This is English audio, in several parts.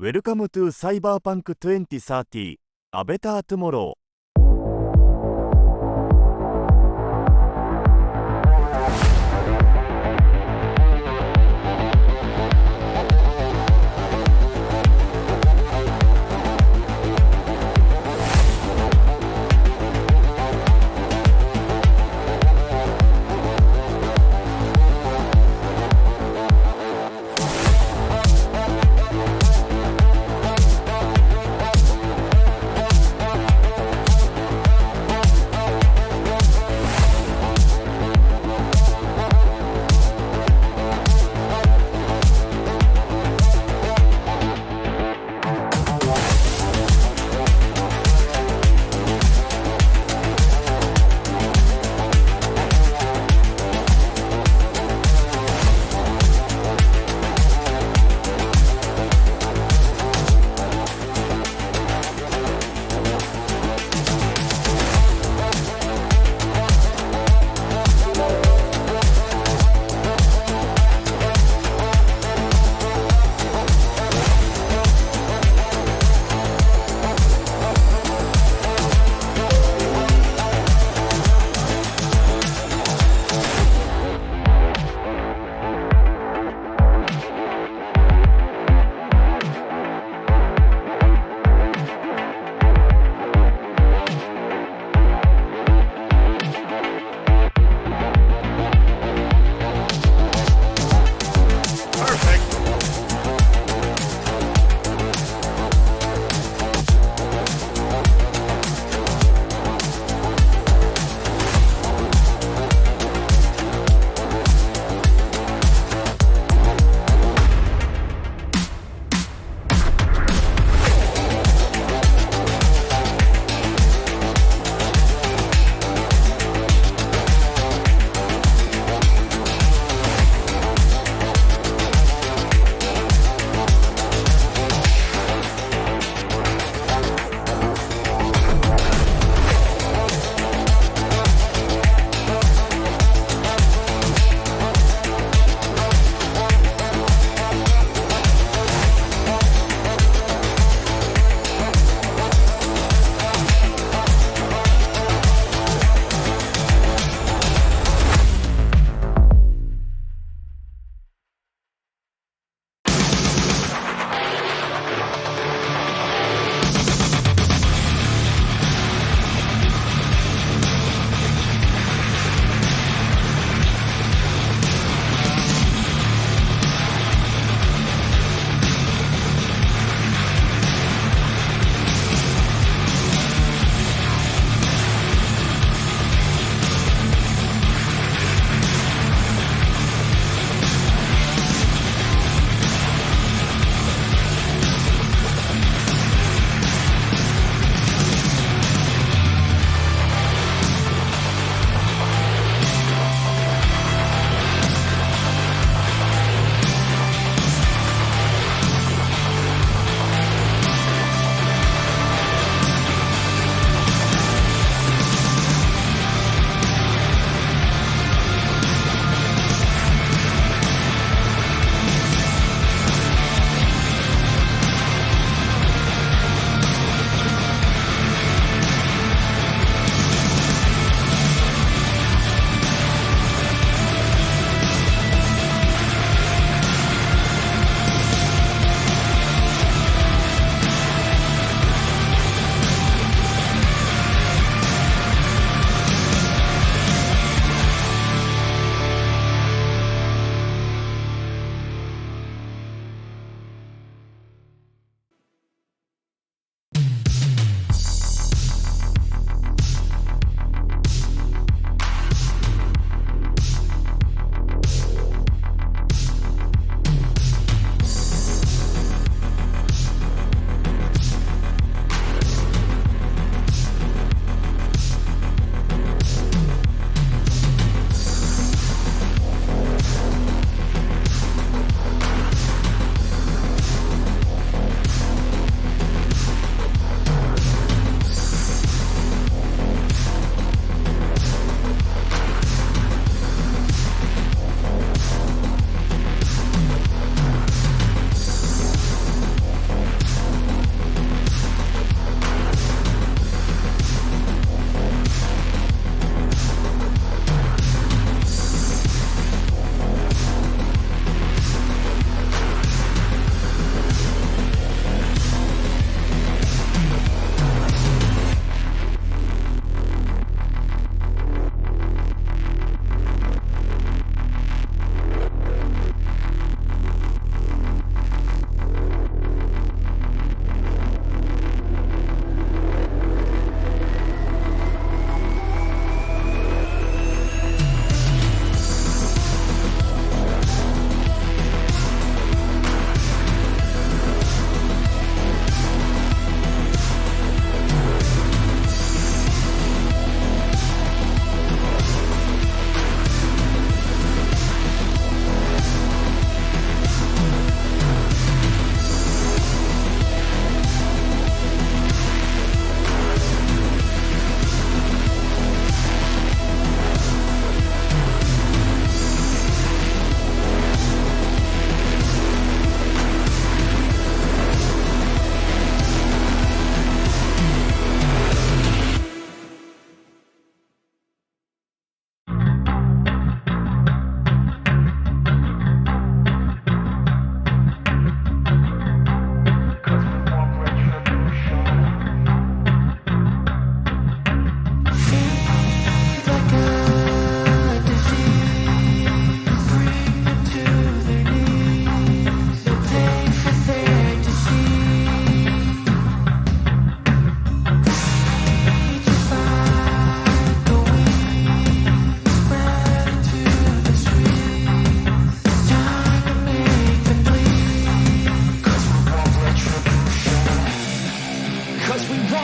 Welcome to Cyberpunk 2030 A Better Tomorrow。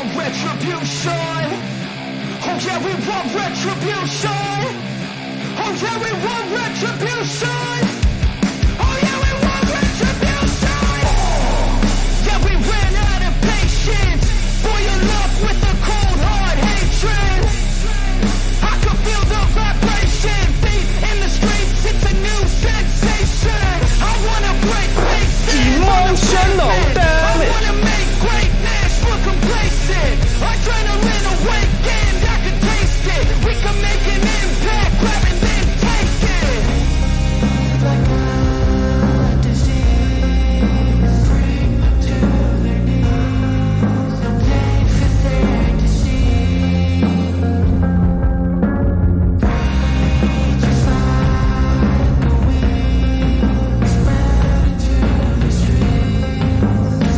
want retribution. Oh yeah, we want retribution. Oh yeah, we want retribution. Oh yeah, we want retribution. Yeah, we ran out of patience. For your love with a cold hard hatred. I can feel the vibration. Beat in the streets, it's a new sensation. I wanna break faces. Emotional damage. I wanna make greatness look complacent. Adrenaline awakened, I can taste it. We can make an impact, grab and then take it. Like a disease, bring them to their knees. No pain for their disease. Rage is like a wind, spreading through the streets.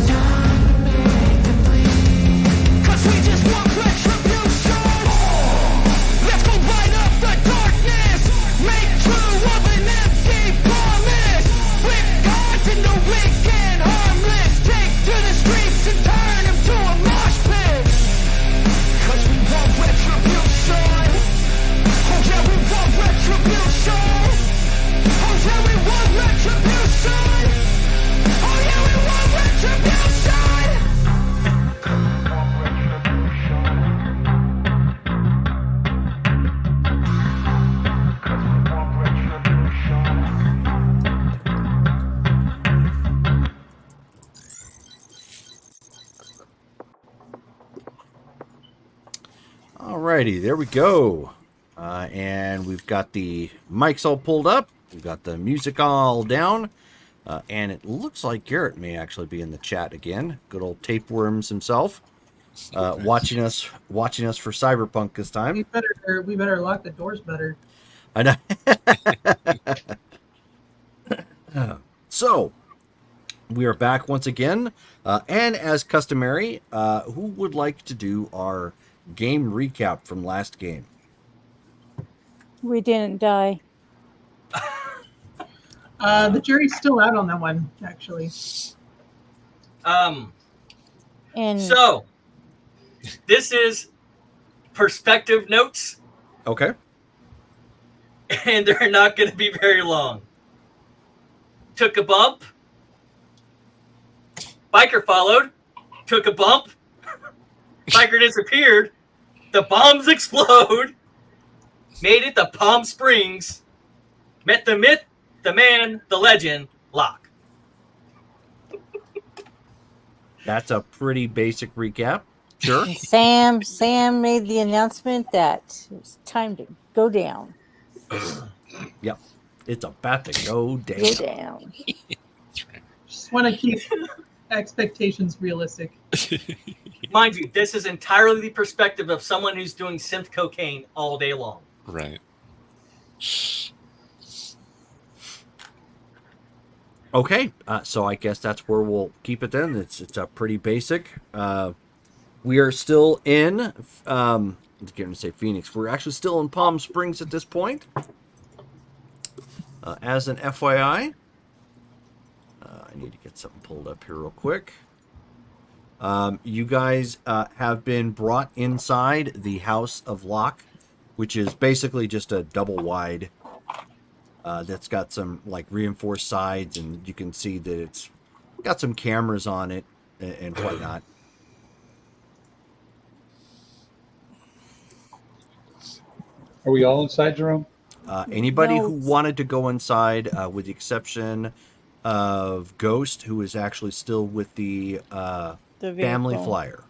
Time to make them bleed. 'Cause we just want retribution. Let's go light up the darkness. Make true of an empty promise. Flip gods into weak and harmless. Take to the streets and turn them to a mosh pit. 'Cause we want retribution. Oh yeah, we want retribution. Oh yeah, we want retribution. Oh yeah, we want retribution. Alrighty, there we go. And we've got the mics all pulled up. We've got the music all down. And it looks like Garrett may actually be in the chat again. Good old tapeworms himself. Watching us for Cyberpunk this time. We better lock the doors better. I know. So, we are back once again. And as customary, who would like to do our game recap from last game? We didn't die. The jury's still out on that one, actually. And So, this is perspective notes, Okay. and they're not going to be very long. Took a bump. Biker followed. Took a bump. Biker disappeared. The bombs explode. Made it to Palm Springs. Met the myth, the man, the legend, Locke. That's a pretty basic recap. Sure. Sam made the announcement that it's time to go down. Yep. It's about to go down. Go down. Just want to keep expectations realistic. Mind you, this is entirely the perspective of someone who's doing synth cocaine all day long. Right. Okay, so I guess that's where we'll keep it then. It's a pretty basic. We are still in. I was going to say Phoenix. We're actually still in Palm Springs at this point. As an FYI, I need to get something pulled up here real quick. You guys have been brought inside the House of Locke, which is basically just a double wide that's got some like reinforced sides, and you can see that it's got some cameras on it and whatnot. Are we all inside, Jerome? Anybody No. who wanted to go inside, with the exception of Ghost, who is actually still with the The family vehicle. flyer.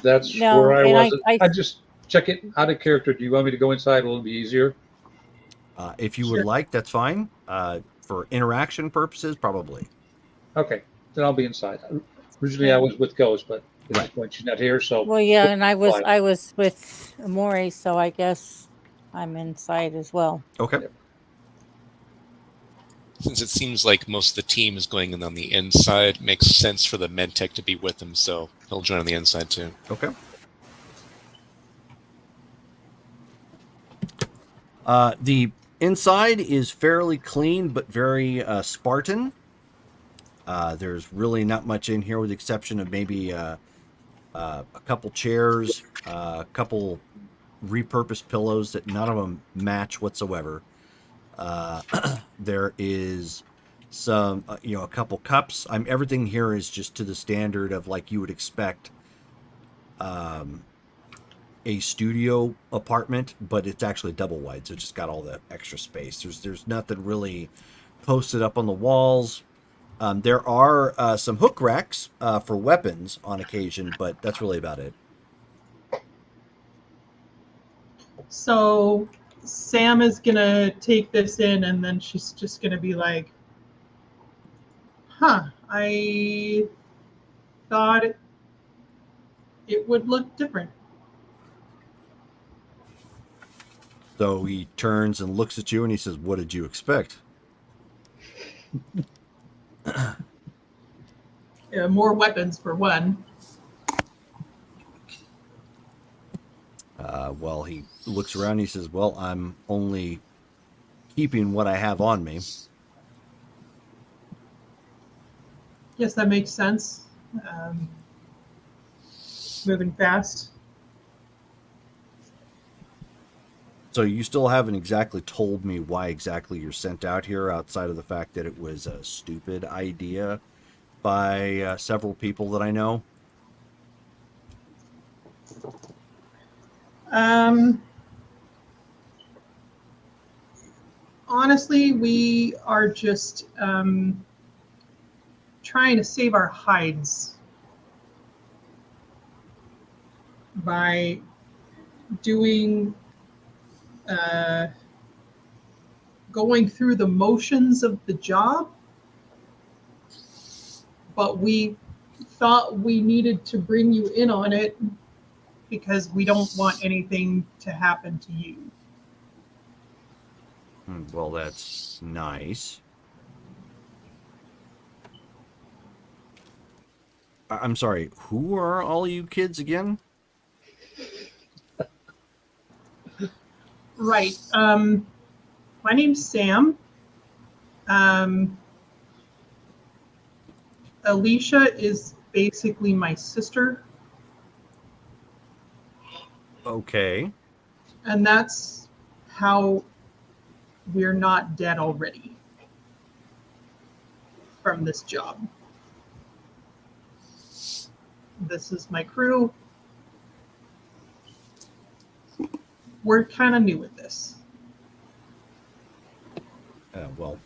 That's No, where I and was. I- I just check it out of character. Do you want me to go inside? Will it be easier? If you Sure. would like, that's fine. For interaction purposes, probably. Okay, then I'll be inside. Originally, I was with Ghost, but at this Right. point, she's not here, so. Well, yeah, and I was Fine. with Amore, so I guess I'm inside as well. Okay. Yep. Since it seems like most of the team is going in on the inside, makes sense for the medtech to be with him, so he'll join on the inside too. Okay. The inside is fairly clean, but very Spartan. There's really not much in here, with the exception of maybe a couple chairs, a couple repurposed pillows that none of them match whatsoever. There is some, a couple cups. Everything here is just to the standard of like you would expect a studio apartment, but it's actually double wide, so it's just got all the extra space. There's nothing really posted up on the walls. There are some hook racks for weapons on occasion, but that's really about it. So Sam is gonna take this in, and then she's just gonna be like, "Huh, I thought it would look different." So he turns and looks at you and he says, "What did you expect?" More weapons for one. Well, he looks around and he says, "Well, I'm only keeping what I have on me." Yes, that makes sense. Um, Moving fast. So you still haven't exactly told me why exactly you're sent out here, outside of the fact that it was a stupid idea by several people that I know. Um, Honestly, we are just trying to save our hides by doing going through the motions of the job, but we thought we needed to bring you in on it because we don't want anything to happen to you. Well, that's nice. I'm sorry, who are all you kids again? Right. My name's Sam. Alicia is basically my sister, Okay. and that's how we're not dead already from this job. This is my crew. We're kind of new at this. Well,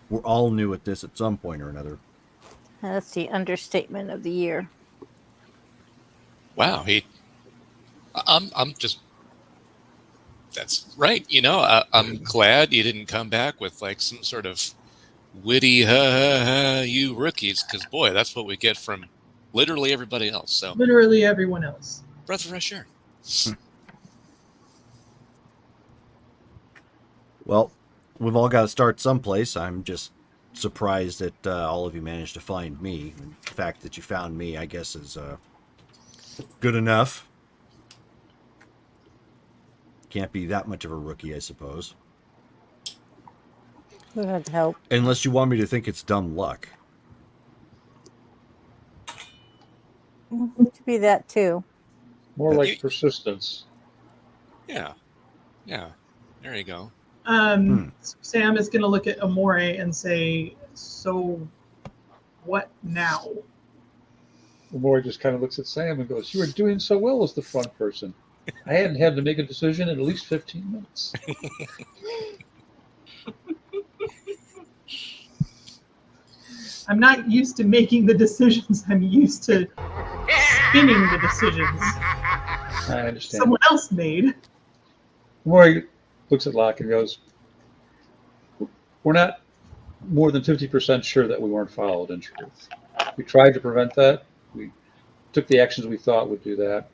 we're all new at this at some point or another. That's the understatement of the year. Wow, I'm just. That's right. I'm glad you didn't come back with like some sort of witty, ha ha ha, you rookies, because boy, that's what we get from literally everybody else. So, Literally everyone else. breath of fresh air. Well, we've all got to start someplace. I'm just surprised that all of you managed to find me. The fact that you found me, I guess, is good enough. Can't be that much of a rookie, I suppose. We've had help. Unless you want me to think it's dumb luck. It could be that too. More like persistence. Yeah, there you go. Sam is going to look at Amore and say, "So, what now?" Amori just kind of looks at Sam and goes, "You were doing so well as the front person. I hadn't had to make a decision in at least 15 minutes." I'm not used to making the decisions. I'm used to spinning the decisions I understand. someone else made. Amori looks at Locke and goes, "We're not more than 50% sure that we weren't followed, in truth. We tried to prevent that. We took the actions we thought would do that.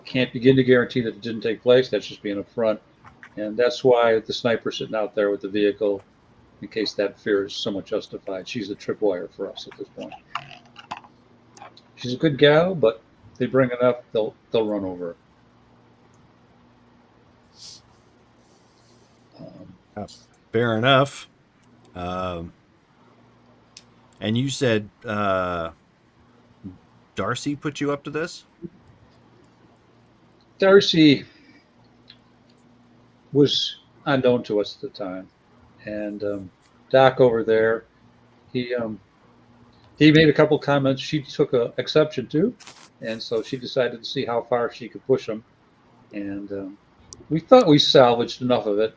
Can't begin to guarantee that it didn't take place. That's just being upfront. And that's why the sniper's sitting out there with the vehicle, in case that fear is somewhat justified. She's a tripwire for us at this point. She's a good gal, but they bring enough, they'll run over her. Fair enough. And you said Darcy put you up to this? Darcy was unknown to us at the time, and Doc over there, he made a couple comments she took exception to, and so she decided to see how far she could push them, and we thought we salvaged enough of it,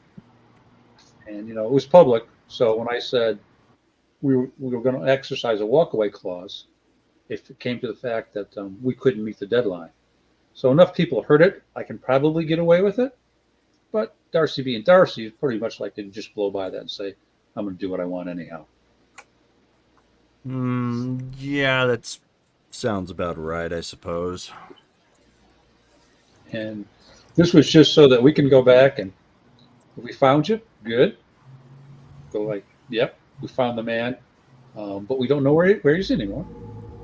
and it was public. So when I said we were going to exercise a walkaway clause, if it came to the fact that we couldn't meet the deadline. So enough people heard it, I can probably get away with it. But Darcy being Darcy is pretty much like to just blow by that and say, I'm going to do what I want anyhow. Yeah, that sounds about right, I suppose. And this was just so that we can go back and if we found you, good. Go like, yep, we found the man, but we don't know where he is anymore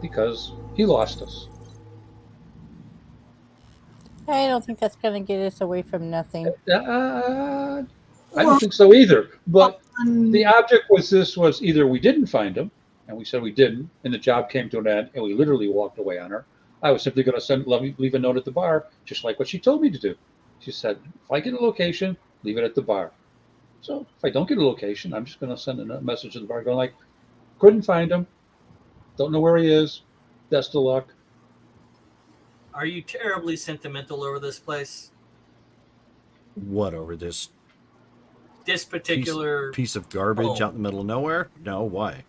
because he lost us. I don't think that's going to get us away from nothing. I don't think so either. But the object was either we didn't find him, and we said we didn't, and the job came to an end, and we literally walked away on her. I was simply going to leave a note at the bar, just like what she told me to do. She said, if I get a location, leave it at the bar. So if I don't get a location, I'm just going to send a message to the bar going like, couldn't find him, don't know where he is, best of luck. Are you terribly sentimental over this place? What, over this This particular piece of garbage out in the middle of nowhere? No, why?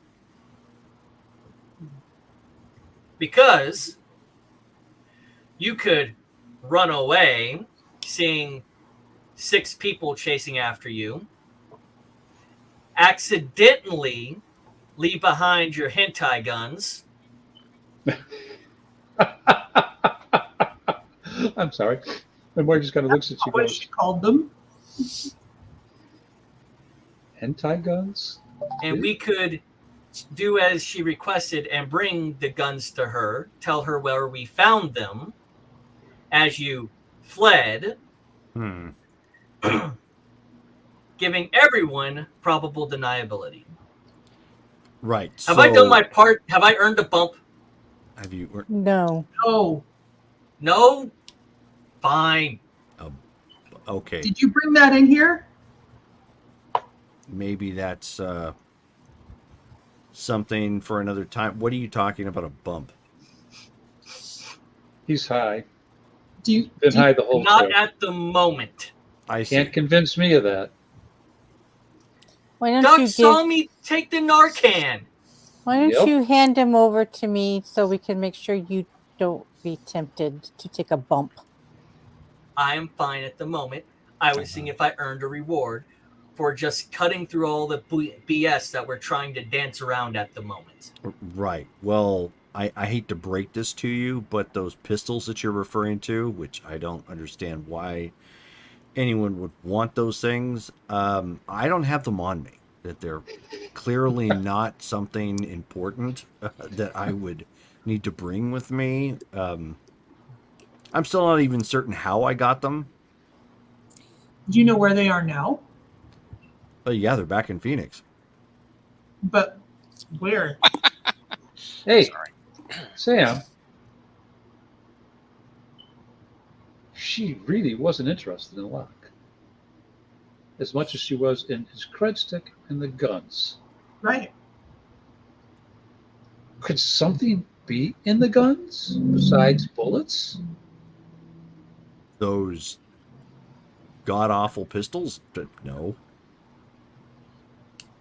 Because you could run away seeing 6 people chasing after you, accidentally leave behind your hentai guns. I'm sorry. And Marge just kind of looks at you What goes, she called them. hentai guns? And we could do as she requested and bring the guns to her, tell her where we found them as you fled, giving everyone probable deniability. Right. Have I done my part? Have I earned a bump? Have you? No. Oh, No? Fine. Okay. did you bring that in here? Maybe that's something for another time. What are you talking about? A bump? He's high. Do you? Been high the whole Not trip. at the moment. I see. Can't convince me of that. Why don't Doug you saw me take the Narcan. Why don't Yep. you hand him over to me so we can make sure you don't be tempted to take a bump? I am fine at the moment. I was seeing if I earned a reward for just cutting through all the BS that we're trying to dance around at the moment. Right. Well, I hate to break this to you, but those pistols that you're referring to, which I don't understand why anyone would want those things, I don't have them on me. That they're clearly not something important that I would need to bring with me. I'm still not even certain how I got them. Do you know where they are now? But yeah, they're back in Phoenix. But where? Hey, Sam. She really wasn't interested in Locke as much as she was in his cred stick and the guns. Right. Could something be in the guns besides bullets? Those god-awful pistols? No.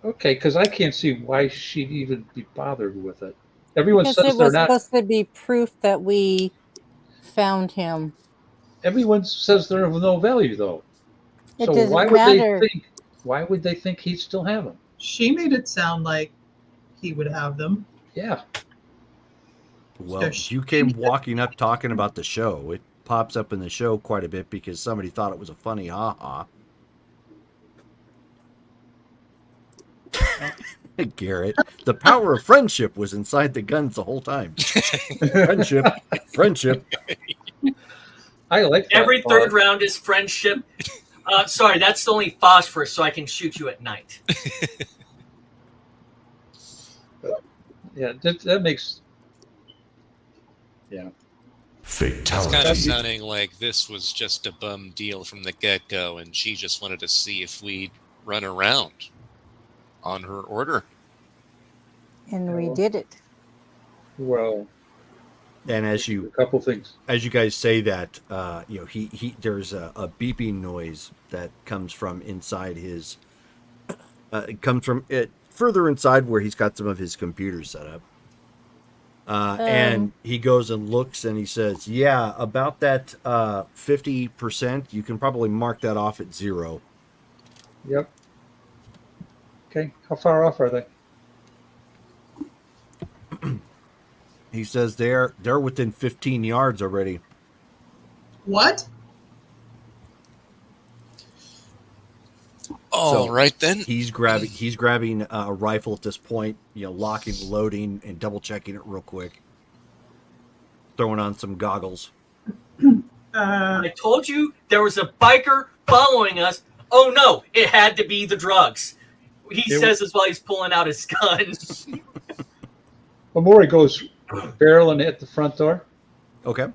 Okay, because I can't see why she'd even be bothered with it. Everyone Because says it they're was not. supposed to be proof that we found him. Everyone says they're of no value, though. It So doesn't why would matter. they think? Why would they think he'd still have them? She made it sound like he would have them. Yeah. Well, you came walking up talking about the show. It pops up in the show quite a bit because somebody thought it was a funny ha-ha. Garrett, the power of friendship was inside the guns the whole time. Friendship. I like that Every part. third round is friendship. Sorry, that's only phosphorus, so I can shoot you at night. Yeah, that makes. Yeah. It's kind Fatality. of sounding like this was just a bum deal from the get-go, and she just wanted to see if we'd run around on her order. And Yeah, we well- did it. Well, And as a you couple things. guys say that, he there's a beeping noise that comes from inside his. It comes from it further inside where he's got some of his computers set up. And he goes and looks and he says, "Yeah, about that 50%. You can probably mark that off at 0." Yep. Okay. How far off are they? He says they're within 15 yards already. What? All right then. He's grabbing a rifle at this point, locking, loading, and double checking it real quick. Throwing on some goggles. I told you there was a biker following us. Oh no, it had to be the drugs. He says this while he's pulling out his gun. Amori goes barreling at the front door. Okay.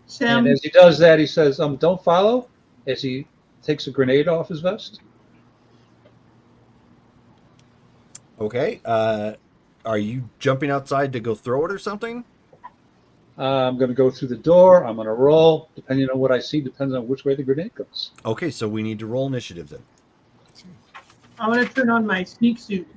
Sam, And as he does that, he says, don't follow, as he takes a grenade off his vest. Okay. Are you jumping outside to go throw it or something? I'm going to go through the door. I'm going to roll. Depending on what I see, depends on which way the grenade goes. Okay, so we need to roll initiative then. I'm going to turn on my sneak suit.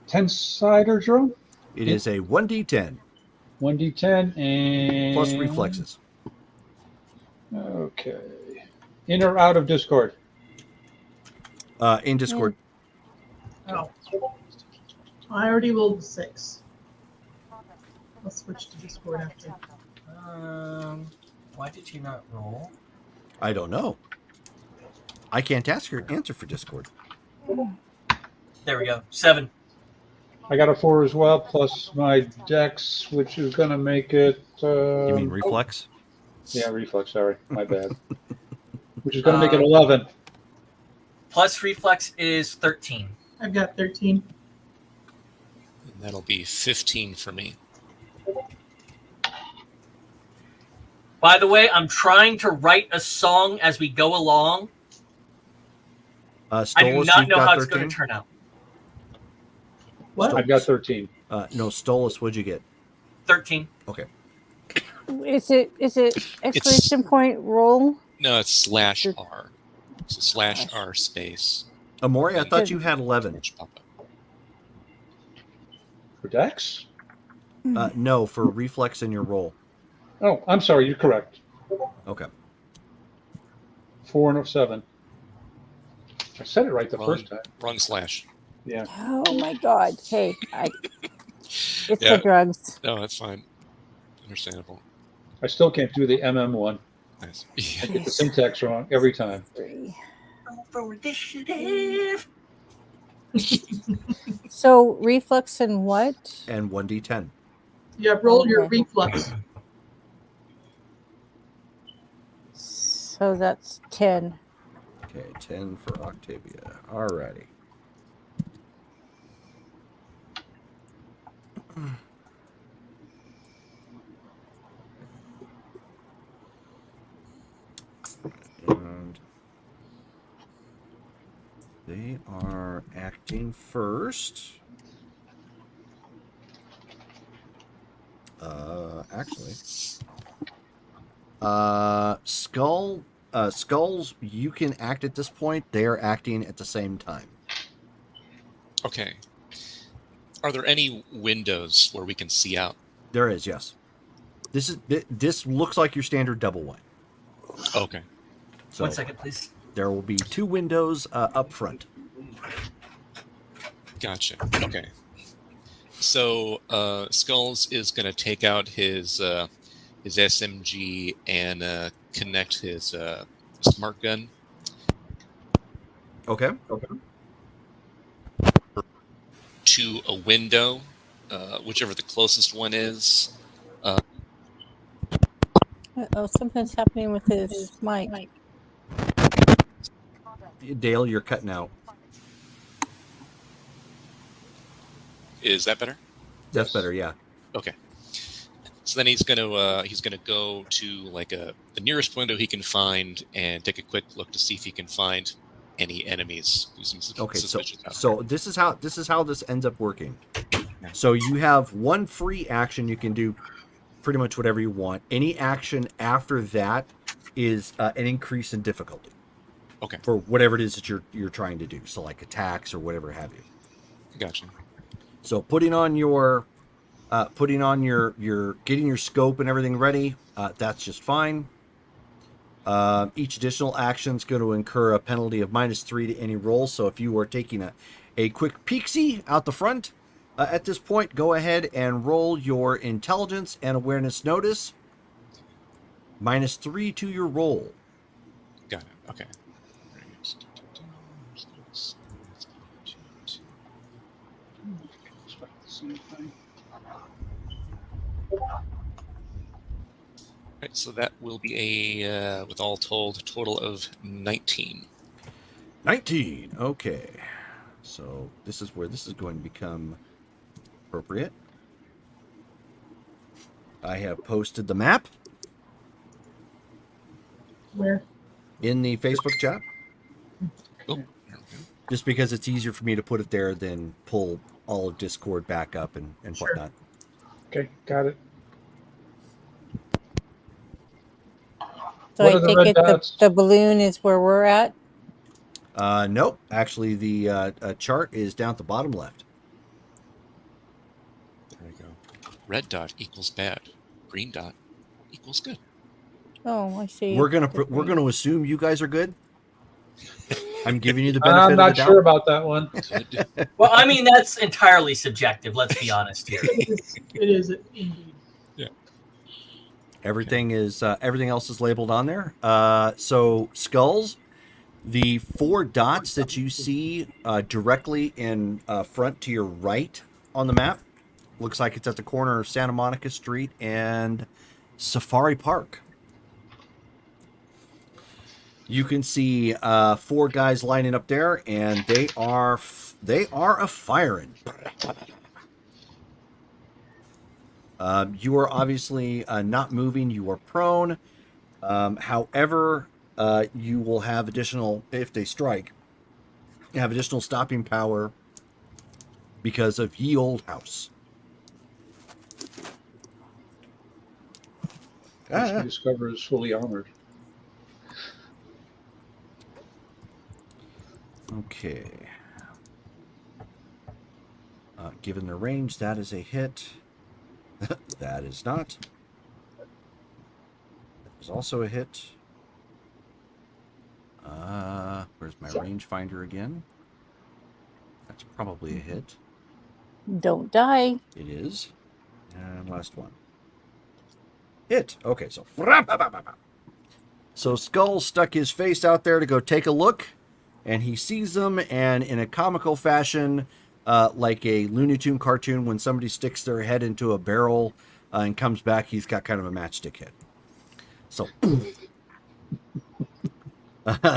10-sider draw? It is a 1d10 1d10 and... plus reflexes. Okay. In or out of Discord? In Discord. Oh. I already rolled 6. I'll switch to Discord after. Why did you not roll? I don't know. I can't answer for Discord. There we go. 7. I got a 4 as well, plus my dex, which is going to make it... You mean reflex? Yeah, reflex, sorry. My bad. Which is going to make it 11. Plus reflex is 13. I've got 13. And that'll be 15 for me. By the way, I'm trying to write a song as we go along. I do Stolas, not you've know got how it's 13? going to turn out. What? I've got 13. No, Stolas, what'd you get? 13. Okay. Is it exclamation point roll? No, it's /R. It's a /R space. Amori, I And thought you had 11. torch pop up. For dex? No, for reflex in your roll. Oh, I'm sorry. You're correct. Okay. 4 and a 7. I said it right the Wrong. first time. Wrong slash. Yeah. Oh my God. Hey, it's Yeah. the drugs. No, that's fine. Understandable. I still can't do the MM one. Nice. I Yeah. get the syntax wrong every time. 3. For initiative. So reflux and what? And 1d10. Yeah, roll your Okay. reflux. So that's 10. Okay, 10 for Octavia. Alrighty. And they are acting first. Actually, Skulls, you can act at this point. They are acting at the same time. Okay. Are there any windows where we can see out? There is, yes. This looks like your standard double wide. Okay. So 1 second, please. there will be 2 windows up front. Gotcha. Okay. So Skulls is going to take out his SMG and connect his smart gun Okay. to a window, whichever the closest one is. Oh, something's happening with his mic. Dale, you're cutting out. Is that better? That's Yes. better. Yeah. Okay. So then he's gonna go to like the nearest window he can find and take a quick look to see if he can find any enemies who seem Okay. suspicious out So this is how this ends up working. Yeah. So you have one free action. You can do pretty much whatever you want. Any action after that is an increase in difficulty Okay, for whatever it is that you're trying to do. So like attacks or whatever have you. gotcha. So putting on your getting your scope and everything ready, that's just fine. Each additional action is going to incur a penalty of -3 to any roll. So if you are taking a quick peeksy out the front at this point, go ahead and roll your intelligence and awareness notice. -3 to your roll. Got it. Okay. Expect the same thing. Right, so that will be with all told, a total of 19. 19. Okay. So this is where this is going to become appropriate. I have posted the map Where? in the Facebook chat, Oh, there we go. just because it's easier for me to put it there than pull all of Discord back up and Sure. whatnot. Okay, got it. So What I are the take red it the, dots? the balloon is where we're at. Nope. Actually, the chart is down at the bottom left. There we go. Red dot equals bad. Green dot equals good. Oh, I see. We're it gonna different. assume you guys are good. I'm giving you the benefit I'm of the not doubt. sure about that one. Good. Well, I mean, that's entirely subjective. Let's be honest here. It is indeed. Everything is everything else is labeled on there. So skulls, the 4 dots that you see directly in front to your right on the map, looks like it's at the corner of Santa Monica Street and Safari Park. You can see 4 guys lining up there, and they are a firing. You are obviously not moving. You are prone. However, you will have additional, if they strike, you have additional stopping power because of Ye Old House. Which we discover is fully armored. Okay. Given their range, that is a hit. That is not. That is also a hit. Where's my rangefinder again? That's probably a hit. Don't die. It is. And last one. Hit. Okay, so. So Skull stuck his face out there to go take a look, and he sees them, and in a comical fashion, like a Looney Tune cartoon, when somebody sticks their head into a barrel and comes back, he's got kind of a matchstick head. So,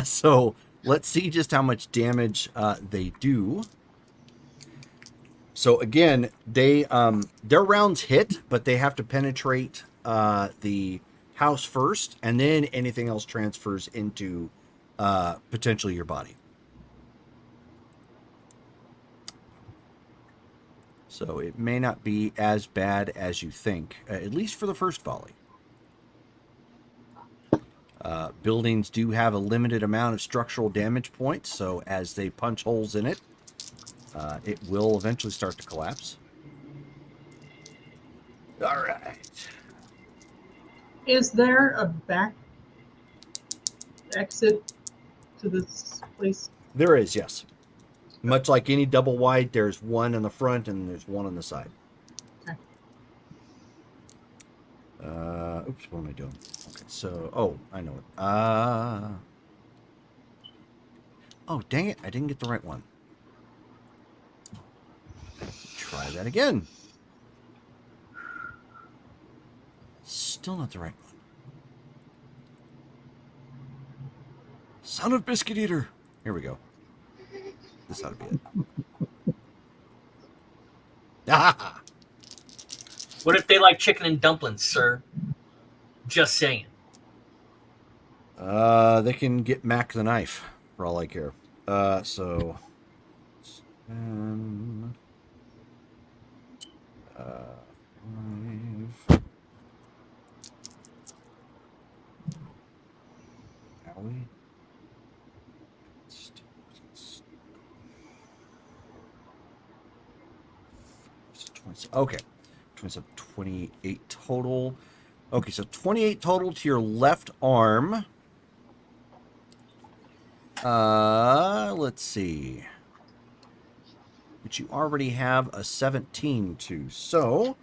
so let's see just how much damage they do. So again, they their rounds hit, but they have to penetrate the house first, and then anything else transfers into potentially your body. So it may not be as bad as you think, at least for the first volley. Buildings do have a limited amount of structural damage points, so as they punch holes in it, it will eventually start to collapse. All right. Is there a back exit to this place? There is, yes. Much like any double wide, there's one in the front and there's one on the side. Okay. Oops, what am I doing? Okay, so, oh, I know it. Oh, dang it, I didn't get the right one. Try that again. Still not the right one. Son of Biscuit Eater. Here we go. This ought to be it. Ah! What if they like chicken and dumplings, sir? Just saying. They can get Mac the knife for all I care. So. 10, 5. Owie. Okay. 28 total. Okay, so 28 total to your left arm. Let's see. But you already have a 17 to. So,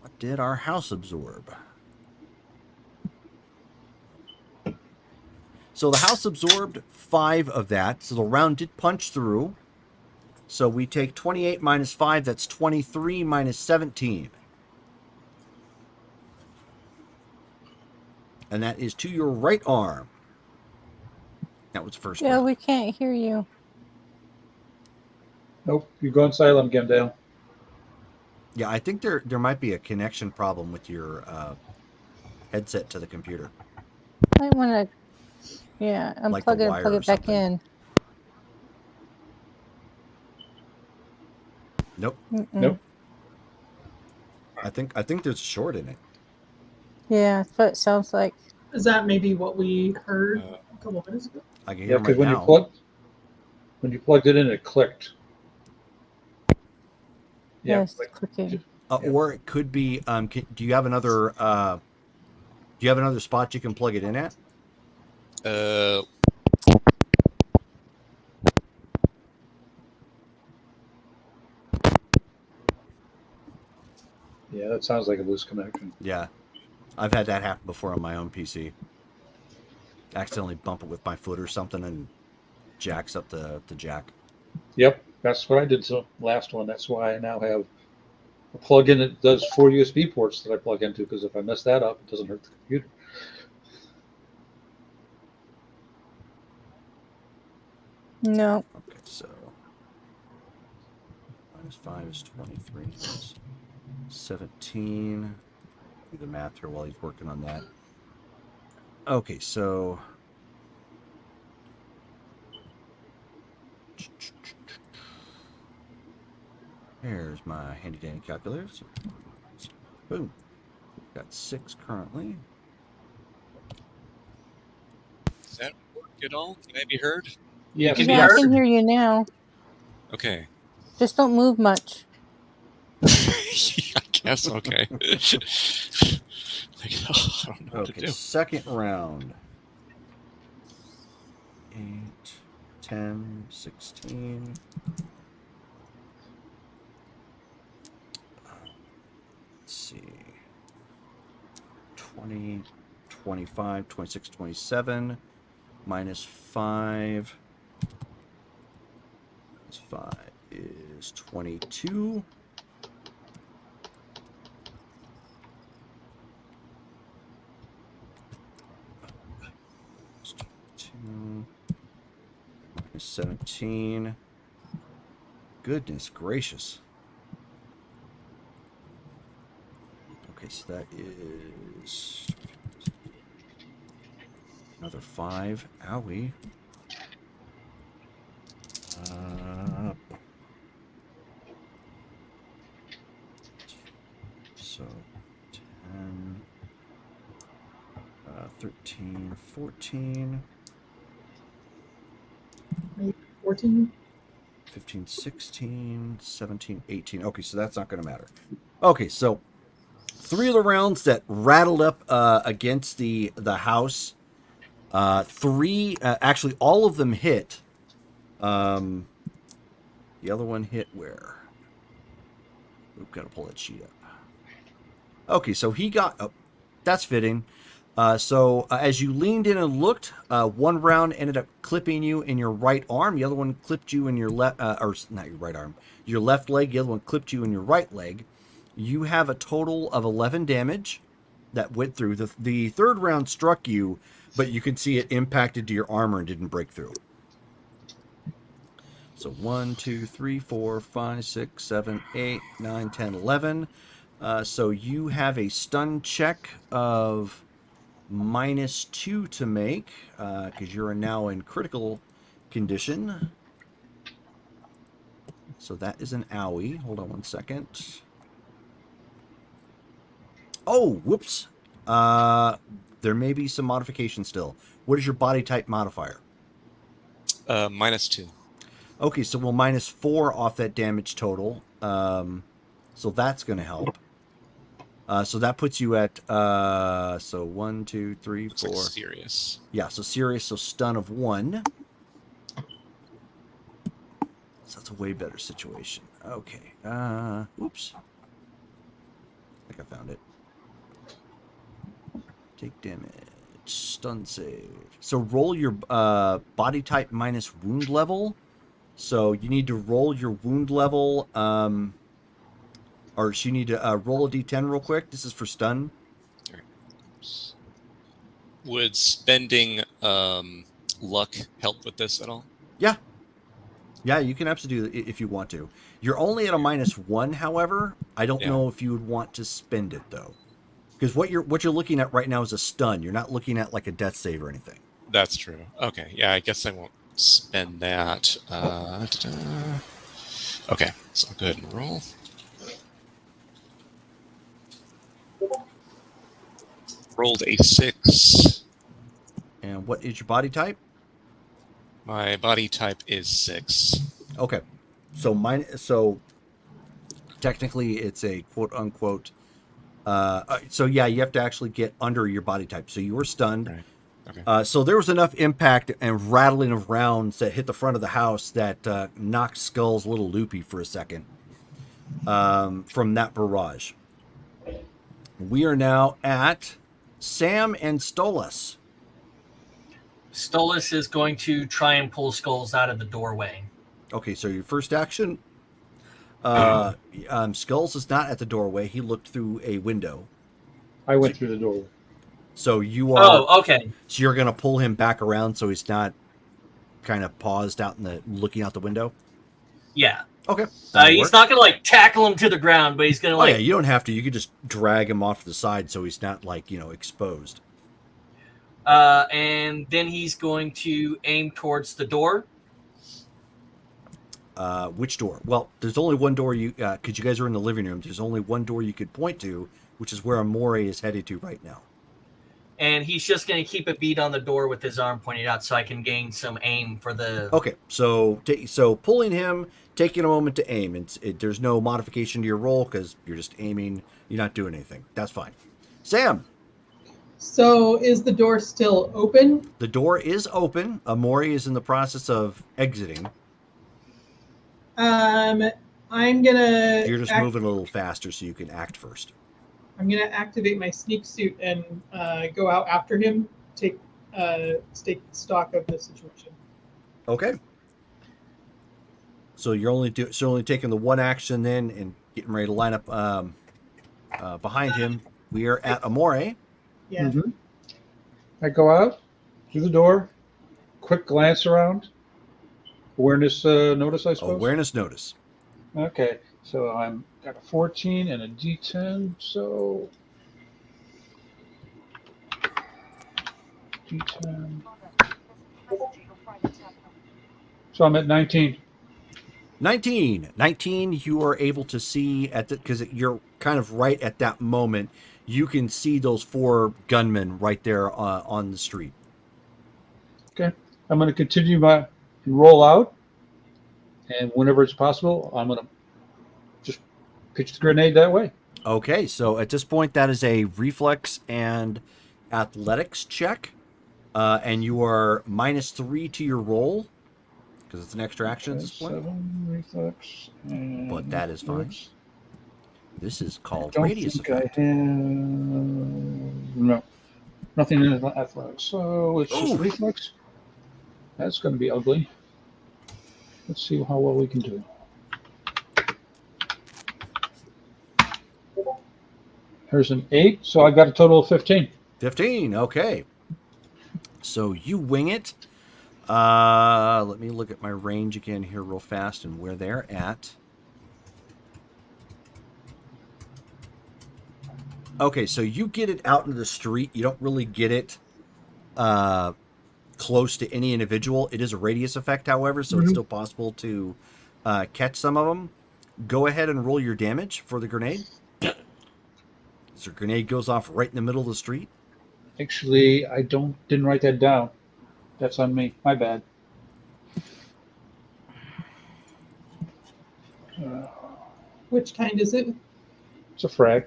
what did our house absorb? So the house absorbed 5 of that. So the round did punch through. So we take 28 minus 5. That's 23 minus 17. And that is to your right arm. That was the first Yeah, round. we can't hear you. Nope, you're going silent again, Dale. Yeah, I think there might be a connection problem with your headset to the computer. Might want to, yeah, Like the unplug it and wire plug or it back something. in. Nope. Mm-mm. Nope. I think there's a short in it. Yeah, that's what it sounds like. Is that maybe what we heard Uh, a couple minutes ago? I can hear Yeah, him because right now. when you plugged it in, it clicked. Yeah, Yes, click. clicking. Or it could be. Do you have another? Do you have another spot you can plug it in at? uh, Yeah, that sounds like a loose connection. Yeah, I've had that happen before on my own PC. Accidentally bump it with my foot or something and jacks up the jack. Yep, that's what I did. So last one. That's why I now have a plug-in that does 4 USB ports that I plug into. Because if I mess that up, it doesn't hurt the computer. No. Okay, so minus 5 is 23. Minus 17. Do the math here while he's working on that. Okay, so here's my handy dandy calculator. So, boom. Got 6 currently. does that work at all? Can I be heard? Yes. Can be Yeah, I heard. can hear you now. Okay. Just don't move much. I guess. Okay. Like, I don't know what to Okay, do. second round. 8, 10, 16. Let's see. 20, 25, 26, 27. Minus 5. Minus 5 is 22. Minus 17. Goodness gracious. Okay, so that is another 5. Owie. So 10, 13, 14. 14? 15, 16, 17, 18. Okay, so that's not going to matter. Okay, so 3 of the rounds that rattled up against the house, 3, actually all of them hit. The other one hit where? We've got to pull that sheet up. Okay, so he got, oh, that's fitting. So as you leaned in and looked, one round ended up clipping you in your right arm. The other one clipped you in your left, or not your right arm, your left leg. The other one clipped you in your right leg. You have a total of 11 damage that went through. The third round struck you, but you can see it impacted to your armor and didn't break through. So 1, 2, 3, 4, 5, 6, 7, 8, 9, 10, 11. So you have a stun check of -2 to make because you're now in critical condition. So that is an owie. Hold on one second. Oh, whoops. There may be some modification still. What is your body type modifier? -2. Okay, so we'll -4 off that damage total. So that's going to help. So that puts you at so 1, 2, 3, Looks 4. like serious. Yeah, so serious, so stun of 1. So that's a way better situation. Okay. Oops. I think I found it. Take damage. Stun save. So roll your body type minus wound level. So you need to roll your wound level. Or you need to roll a d10 real quick. This is for stun. Would spending luck help with this at all? Yeah. Yeah, you can absolutely do it if you want to. You're only at a -1, however. I don't Yeah. know if you would want to spend it though. Because what you're looking at right now is a stun. You're not looking at like a death save or anything. That's true. Okay, yeah, I guess I won't spend that. Okay, so I'll go ahead and roll. Rolled a 6. And what is your body type? My body type is 6. Okay. So technically it's a quote unquote so yeah, you have to actually get under your body type. So you were stunned. Right. Okay. So there was enough impact and rattling of rounds that hit the front of the house that knocked Skull's a little loopy for a second from that barrage. We are now at Sam and Stolas. Stolas is going to try and pull Skulls out of the doorway. Okay, so your first action. Skulls is not at the doorway. He looked through a window. I went through the doorway. So you are. Oh, okay. So you're gonna pull him back around so he's not kind of paused out in the looking out the window. Yeah. Okay. He's not gonna like tackle him to the ground, but he's gonna Oh like. yeah, you don't have to. You could just drag him off to the side so he's not like exposed. And then he's going to aim towards the door. Which door? Well, there's only one door because you guys are in the living room. There's only one door you could point to, which is where Amore is headed to right now. And he's just going to keep a bead on the door with his arm pointed out so I can gain some aim for the... Okay, so pulling him, taking a moment to aim. There's no modification to your roll because you're just aiming. You're not doing anything. That's fine. Sam. So is the door still open? The door is open. Amore is in the process of exiting. I'm gonna. You're just moving a little faster so you can act first. I'm gonna activate my sneak suit and go out after him. Take stock of the situation. Okay. So you're only taking the one action then and getting ready to line up behind him. We are at Amore. Yeah. Mm-hmm. I go out through the door, quick glance around. Awareness notice, I suppose. Awareness notice. Okay, so I'm got a 14 and a D10, so D10. So I'm at 19. 19, you are able to see because you're kind of right at that moment. You can see those 4 gunmen right there on the street. Okay, I'm going to continue and roll out, and whenever it's possible, I'm going to just pitch the grenade that way. Okay, so at this point, that is a reflex and athletics check, and you are -3 to your roll because it's an extra action at this point. 7 reflex, and But that is fine. reflex. This is called I don't radius think effect. I have no nothing in athletics, so it's just Ooh. reflex. That's going to be ugly. Let's see how well we can do. There's an 8, so I got a total of 15. 15, okay. So you wing it. Let me look at my range again here real fast and where they're at. Okay, so you get it out into the street. You don't really get it close to any individual. It is a radius effect, however, so it's Mhm. still possible to catch some of them. Go ahead and roll your damage for the grenade. So grenade goes off right in the middle of the street. Actually, I didn't write that down. That's on me. My bad. Which kind is it? It's a frag.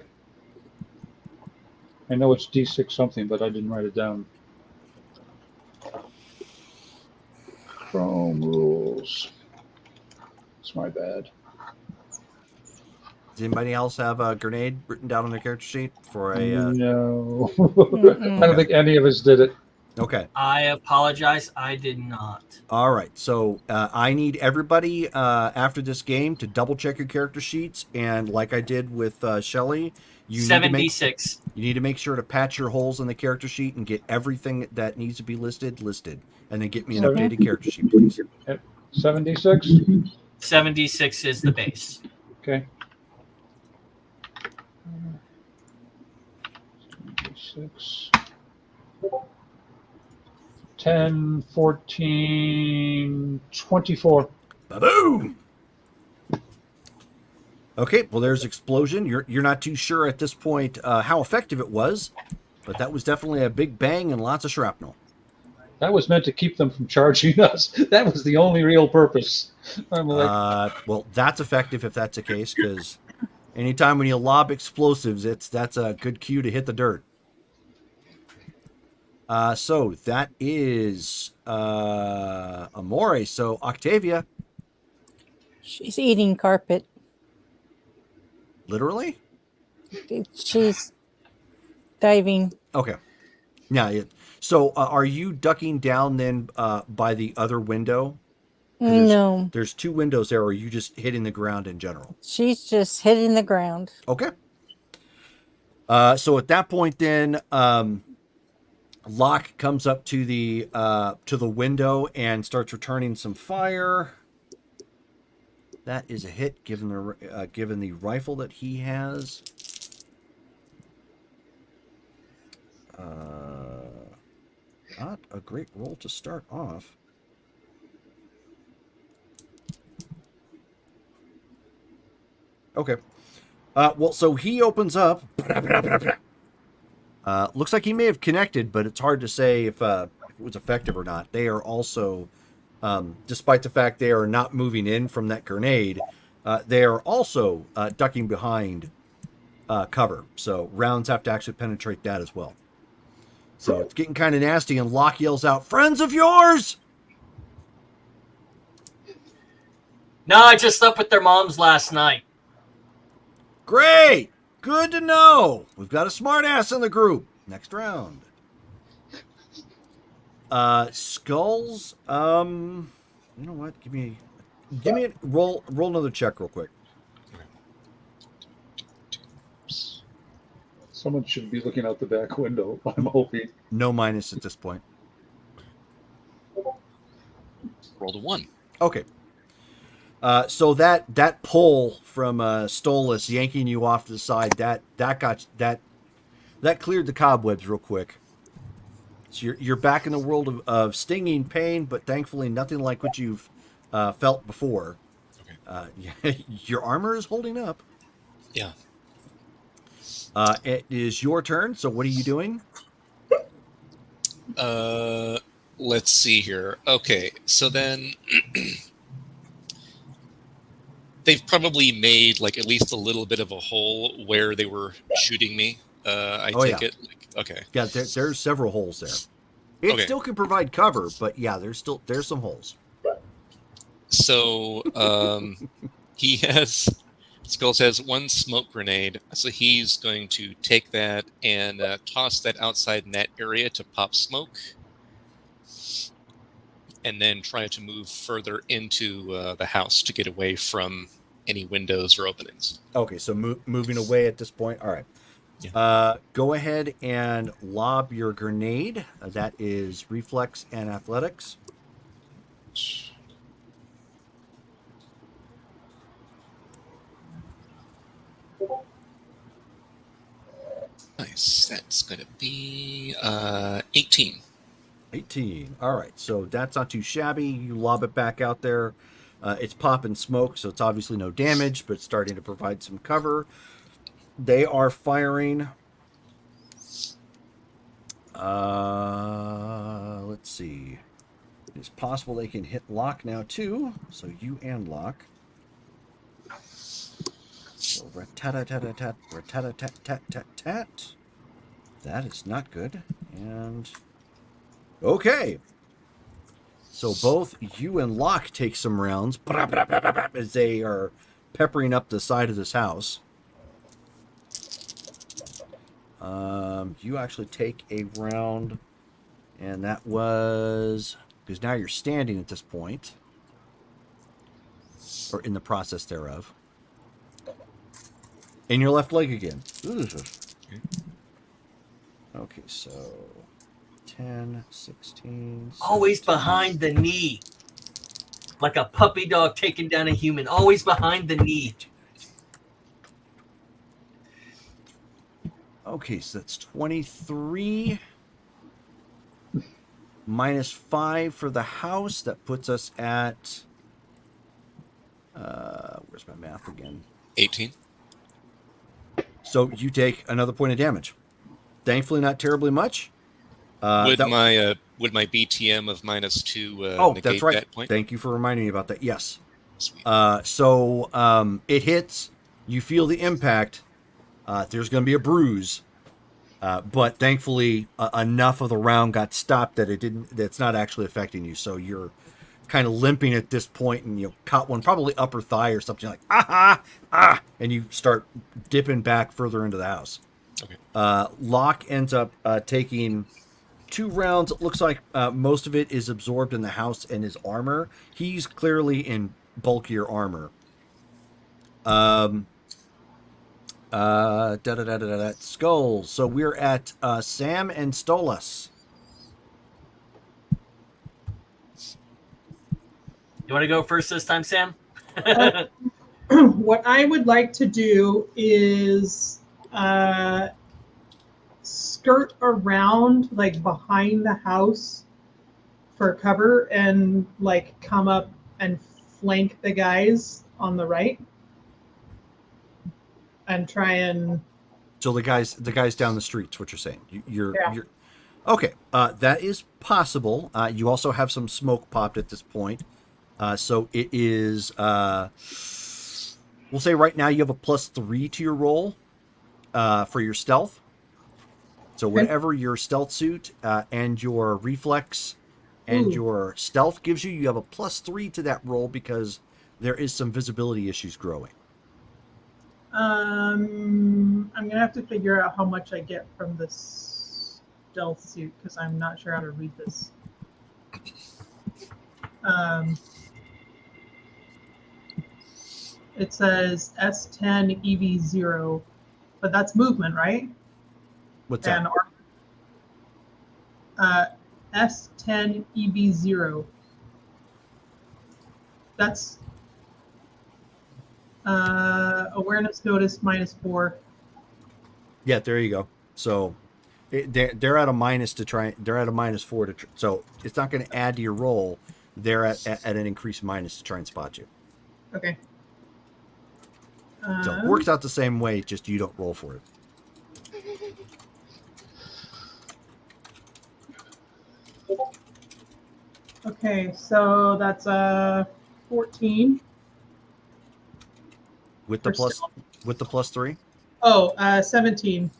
I know it's D6 something, but I didn't write it down. Chrome rules. It's my bad. Does anybody else have a grenade written down on their character sheet for a? No. Mm-mm. I don't think any of us did it. Okay. I apologize. I did not. All right. So I need everybody after this game to double check your character sheets, and like I did with Shelly, you need to make 76. you need to make sure to patch your holes in the character sheet and get everything that needs to be listed, and then get me an Seven. updated character sheet, please. 76? 76 is the base. Okay. 76. 10, 14, 24. Ba-boom! Okay, well, there's explosion. You're not too sure at this point how effective it was, but that was definitely a big bang and lots of shrapnel. That was meant to keep them from charging us. That was the only real purpose. I'm like, Well, that's effective if that's the case, because anytime when you lob explosives, that's a good cue to hit the dirt. So that is Amore. So Octavia, She's eating carpet. literally? She's diving. Okay. Yeah. So are you ducking down then by the other window? 'Cause No, There's two windows there, or are you just hitting the ground in general? she's just hitting the ground. Okay. So at that point, then Locke comes up to the window and starts returning some fire. That is a hit, given the rifle that he has. Not a great roll to start off. Okay. Well, so he opens up. Looks like he may have connected, but it's hard to say if it was effective or not. They are also, despite the fact they are not moving in from that grenade, they are also ducking behind cover. So rounds have to actually penetrate that as well. So it's getting kind of nasty, and Locke yells out, "Friends of yours!" No, I just slept with their moms last night. Great! Good to know. We've got a smartass in the group. Next round. Skulls. You know what? Give me a roll another check real quick. someone should be looking out the back window. I'm hoping. No minus at this point. Rolled a 1. Okay. So that pull from Stolas yanking you off to the side, that cleared the cobwebs real quick. So you're back in the world of stinging pain, but thankfully nothing like what you've felt before. Okay. Your armor is holding up. Yeah. It is your turn. So what are you doing? Let's see here. Okay, so then they've probably made like at least a little bit of a hole where they were shooting me. I take yeah. it. Like, okay. Yeah, there's several holes there. It Okay. still can provide cover, but yeah, there's some holes. So he has Skulls has one smoke grenade, so he's going to take that and toss that outside in that area to pop smoke, and then try to move further into the house to get away from any windows or openings. Okay, so moving away at this point. All right. Yeah. Go ahead and lob your grenade. That is reflex and athletics. dice. That's going to be 18. 18. All right, so that's not too shabby. You lob it back out there. It's popping smoke, so it's obviously no damage, but it's starting to provide some cover. They are firing. Let's see. It's possible they can hit Locke now too. So you and Locke. So rat-tat-tat-tat-tat, rat-tat-tat-tat-tat-tat. That is not good. And okay. So both you and Locke take some rounds as they are peppering up the side of this house. You actually take a round, and that was because now you're standing at this point, or in the process thereof. And your left leg again. Okay, so 10, 16. Always 17. behind the knee. Like a puppy dog taking down a human. Always behind the knee. Okay, so that's 23 minus 5 for the house. That puts us at where's my math again? 18. So you take another point of damage. Thankfully, not terribly much. Would my BTM of -2 oh, negate that's right. that point? Thank you for reminding me about that. Yes. Sweet. So it hits. You feel the impact. There's going to be a bruise, but thankfully enough of the round got stopped that it didn't. That's not actually affecting you. So you're kind of limping at this point, and you caught one probably upper thigh or something like and you start dipping back further into the house. Okay. Locke ends up taking 2 rounds. It looks like most of it is absorbed in the house and his armor. He's clearly in bulkier armor. Skulls. So we're at Sam and Stolas. You want to go first this time, Sam? What I would like to do is skirt around, like behind the house for cover, and like come up and flank the guys on the right, and try and. So the guys down the street's what you're saying. You're okay. That is possible. You also have some smoke popped at this point. So it is. We'll say right now you have a +3 to your roll for your stealth. So whatever your stealth suit and your reflex and your stealth gives you, you have a +3 to that roll because there is some visibility issues growing. I'm gonna have to figure out how much I get from this stealth suit because I'm not sure how to read this. It says S10 EV0, but that's movement, right? What's that? And S10 EV0. That's awareness notice -4. Yeah, there you go. So they're at a minus to try. They're at a -4 to. So it's not going to add to your roll. They're at an increased minus to try and spot you. Okay. So it works out the same way. Just you don't roll for it. Okay, so that's 14. With the For plus stealth. with the +3, Oh, 17.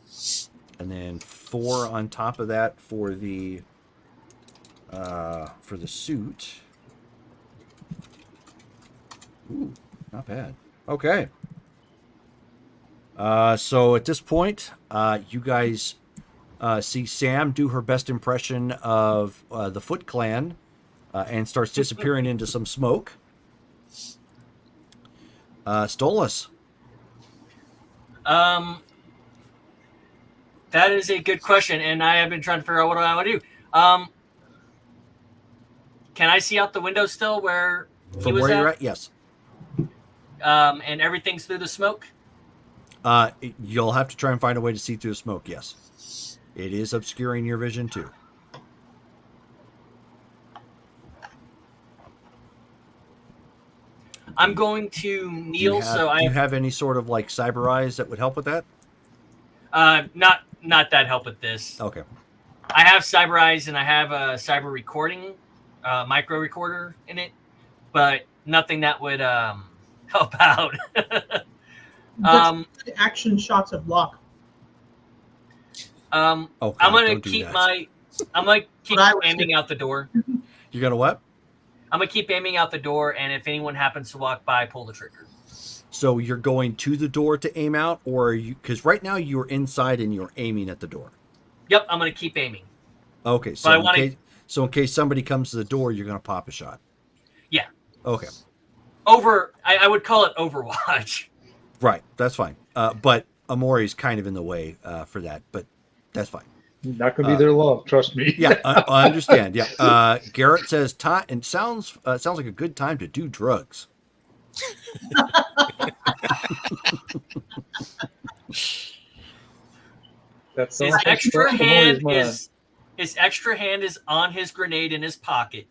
and then 4 on top of that for the suit. Ooh, not bad. Okay. So at this point, you guys see Sam do her best impression of the Foot Clan and starts disappearing into some smoke. Stolas. That is a good question, and I have been trying to figure out what I want to do. Can I see out the window still where he From was where at? you're at, yes. And everything's through the smoke? You'll have to try and find a way to see through the smoke. Yes, it is obscuring your vision too. I'm going to kneel, Do you have any sort of like cyber eyes that would help with that? not that help with this. Okay. I have cyber eyes and I have a cyber recording, micro recorder in it, but nothing that would help out. Just action shots of Locke. Oh, God, I'm gonna don't do keep that. I'm gonna keep What I was aiming out the door. You got a what? I'm gonna keep aiming out the door, and if anyone happens to walk by, pull the trigger. So you're going to the door to aim out, or are you? Because right now you're inside and you're aiming at the door. Yep, I'm gonna keep aiming. Okay, so But I wanna- in case somebody comes to the door, you're gonna pop a shot. Yeah. Okay. I would call it Overwatch. Right, that's fine. But Amori's kind of in the way for that, but that's fine. Not going to be there long, trust me. Yeah, I understand. Yeah. Garrett says time and sounds like a good time to do drugs. That's His extra hand is on his grenade in his pocket,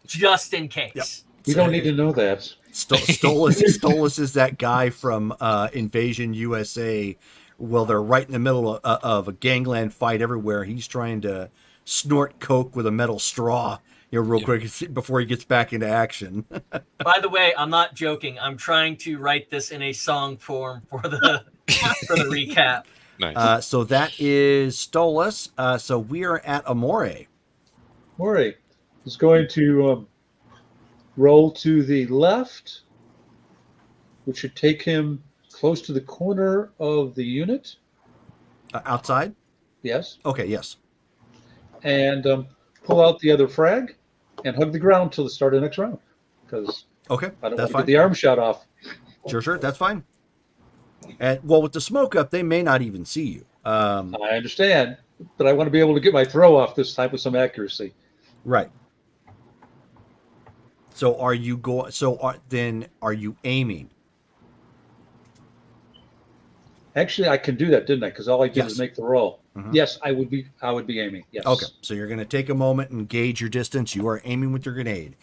just in case. Yep. You don't need to know that. Stolas is that guy from Invasion USA. Well, they're right in the middle of a gangland fight everywhere. He's trying to snort coke with a metal straw, real quick before he gets back into action. By the way, I'm not joking. I'm trying to write this in a song form for the recap. Nice. So that is Stolas. So we are at Amore. Maury is going to roll to the left, which should take him close to the corner of the unit. Outside? Yes. Okay, yes. And pull out the other frag and hug the ground till the start of the next round. Because Okay, I don't that's want to fine. get the arm shot off. Sure, that's fine. And well, with the smoke up, they may not even see you. I understand, but I want to be able to get my throw off this time with some accuracy. Right. So are you going? Are you aiming? Actually, I can do that, didn't I? Because all I did Yes. was make the roll. Mhm. Yes, I would be aiming. Yes. Okay, so you're going to take a moment and gauge your distance. You are aiming with your grenade.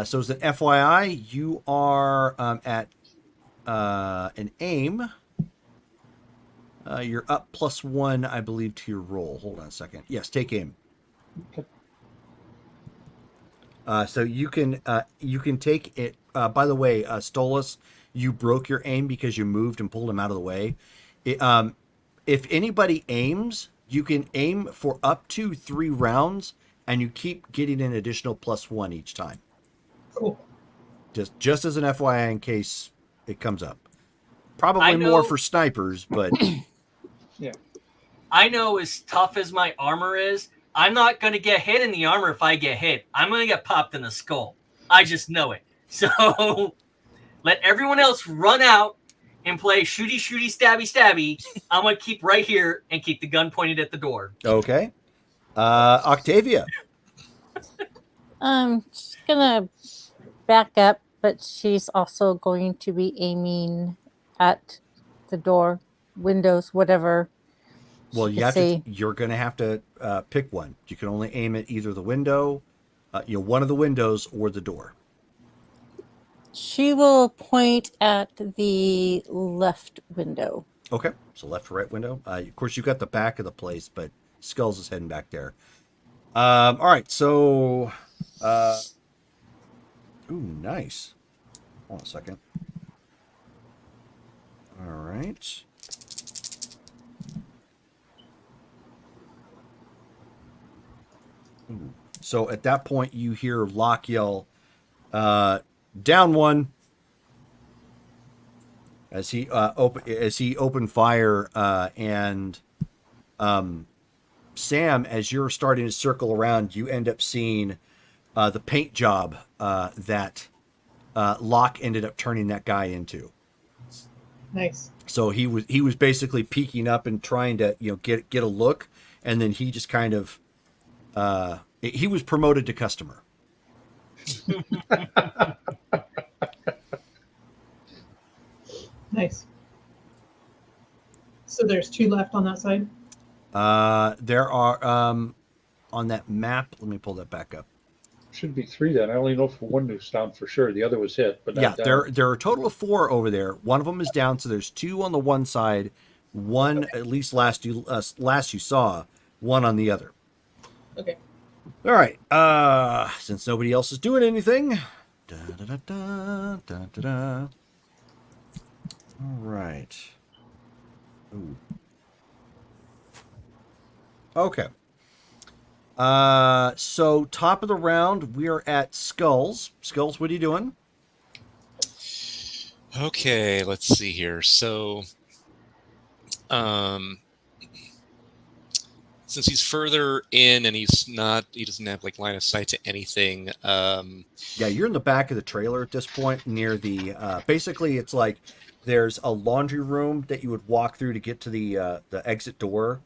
So as an FYI, you are at an aim. You're up +1, I believe, to your roll. Hold on a second. Yes, take aim. Okay. So you can take it. By the way, Stolas, you broke your aim because you moved and pulled him out of the way. If anybody aims, you can aim for up to 3 rounds, and you keep getting an additional +1 each time. Cool. Just as an FYI in case it comes up. Probably I know- more for snipers, but I know as tough as my armor is, I'm not going to get hit in the armor if I get hit. I'm going to get popped in the skull. I just know it. So let everyone else run out and play shooty, shooty, stabby, stabby. I'm going to keep right here and keep the gun pointed at the door. okay. Octavia. She's gonna back up, but she's also going to be aiming at the door, windows, whatever. Well, she you can have see. you're going to have to pick one. You can only aim at either the window, one of the windows, or the door. She will point at the left window. Okay, so left or right window. Of course, you've got the back of the place, but Skulls is heading back there. All right, so, ooh, nice. Hold on a second. All right. Ooh. So at that point, you hear Locke yell, "Down one!" As he opened fire, and Sam, as you're starting to circle around, you end up seeing the paint job that Locke ended up turning that guy into. Nice. So he was basically peeking up and trying to get a look, and then he just kind of he was promoted to customer. Nice. So there's 2 left on that side. There are on that map. Let me pull that back up. Should be 3 then. I only know for one was down for sure. The other was hit, but Yeah, not down. there are a total of 4 over there. One of them is down, so there's 2 on the one side, one at least last you saw, one on the other. Okay. All right. Since nobody else is doing anything. Da, da, da, da, da, da, da. All right. Ooh. Okay. So top of the round, we are at Skulls. Skulls, what are you doing? Okay, let's see here. So, since he's further in and he doesn't have like line of sight to anything. Yeah, you're in the back of the trailer at this point, near the. Basically, it's like there's a laundry room that you would walk through to get to the exit door,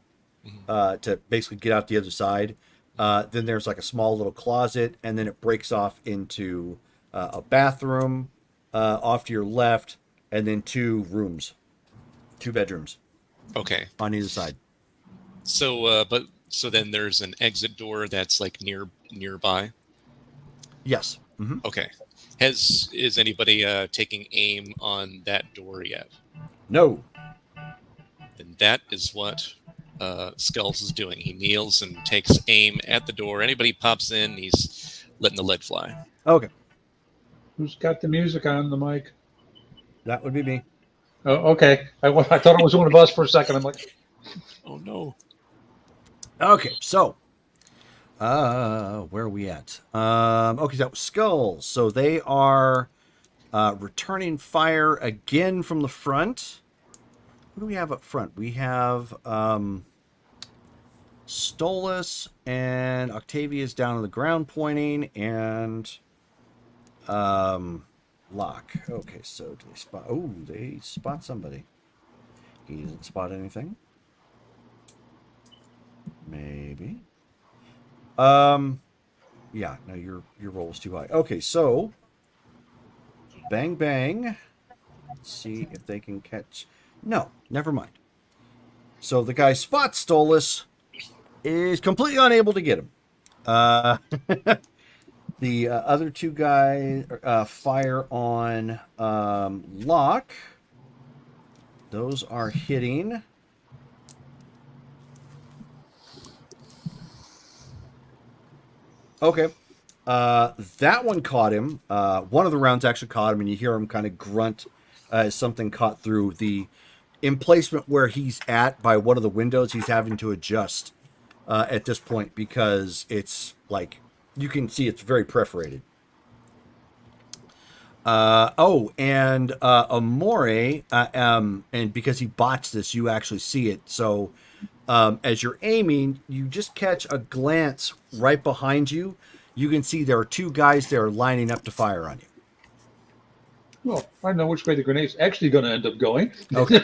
to basically get out the other side. Then there's like a small little closet, and then it breaks off into a bathroom off to your left, and then 2 rooms, 2 bedrooms Okay. on either side. So, so then there's an exit door that's like nearby. Yes. Mm-hmm. Okay. Is anybody taking aim on that door yet? No. And that is what Skulls is doing. He kneels and takes aim at the door. Anybody pops in, he's letting the lead fly. Okay, Who's got the music on the mic? that would be me. Oh, okay. I thought it was one of us for a second. I'm like, Oh no. Okay, so where are we at? Okay, that was Skulls. So they are returning fire again from the front. What do we have up front? We have Stolas and Octavia's down on the ground pointing, and Locke. Okay, so do they spot? Oh, they spot somebody. He doesn't spot anything. Maybe. Yeah, no, your roll is too high. Okay, so bang bang. Let's see if they can catch. No, never mind. So the guy spots Stolas, is completely unable to get him. The other 2 guys fire on Locke. Those are hitting. Okay. That one caught him. One of the rounds actually caught him, and you hear him kind of grunt as something caught through. The emplacement where he's at by one of the windows, he's having to adjust at this point because it's like you can see it's very perforated. And Amore, and because he botched this, you actually see it. So as you're aiming, you just catch a glance right behind you. You can see there are 2 guys there lining up to fire on you. well, I know which way the grenade's actually going to end up going. Okay.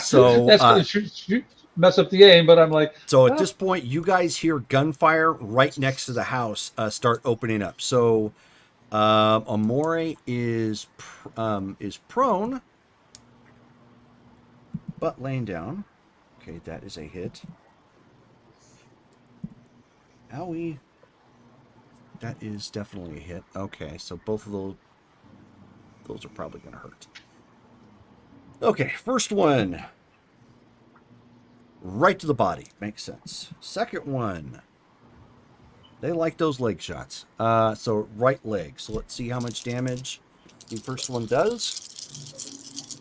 So That's going to mess up the aim, but I'm like, so at this point, you guys hear gunfire right next to the house start opening up. So Amore is prone, but laying down. Okay, that is a hit. Owie. That is definitely a hit. Okay, so both of those are probably going to hurt. Okay, first one. Right to the body. Makes sense. Second one. They like those leg shots. So right leg. So let's see how much damage the first one does.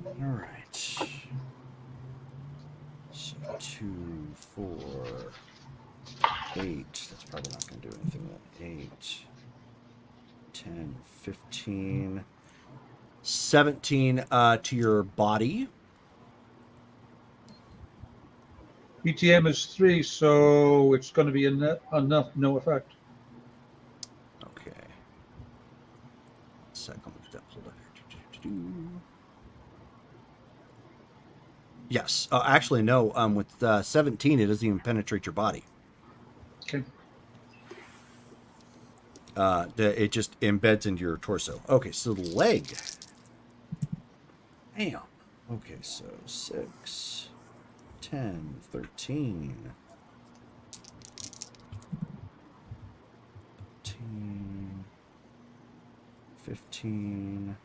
All right. So 2, 4, 8. That's probably not going to do anything then. 8, 10, 15, 17 to your body. ETM is 3, so it's going to be enough, no effect. Okay. Second, let me get that pulled up here. Yes. Actually, no. With 17, it doesn't even penetrate your body. Okay. It just embeds into your torso. Okay, so the leg. Damn. Okay, so 6, 10, 13, 14, 15,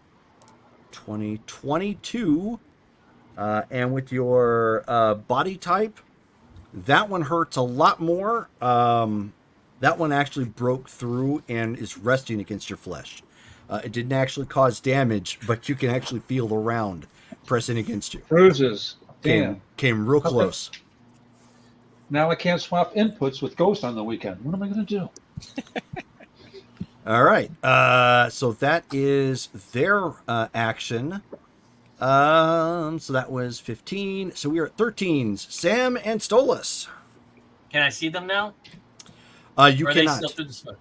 20, 22. And with your body type, that one hurts a lot more. That one actually broke through and is resting against your flesh. It didn't actually cause damage, but you can actually feel the round pressing against you. Bruises. Damn. Came real Okay. close. Now I can't swap inputs with Ghost on the weekend. What am I going to do? All right. So that is their action. So that was 15. So we are at 13s. Sam and Stolas. Can I see them now? You Or are they still cannot. through the smoke?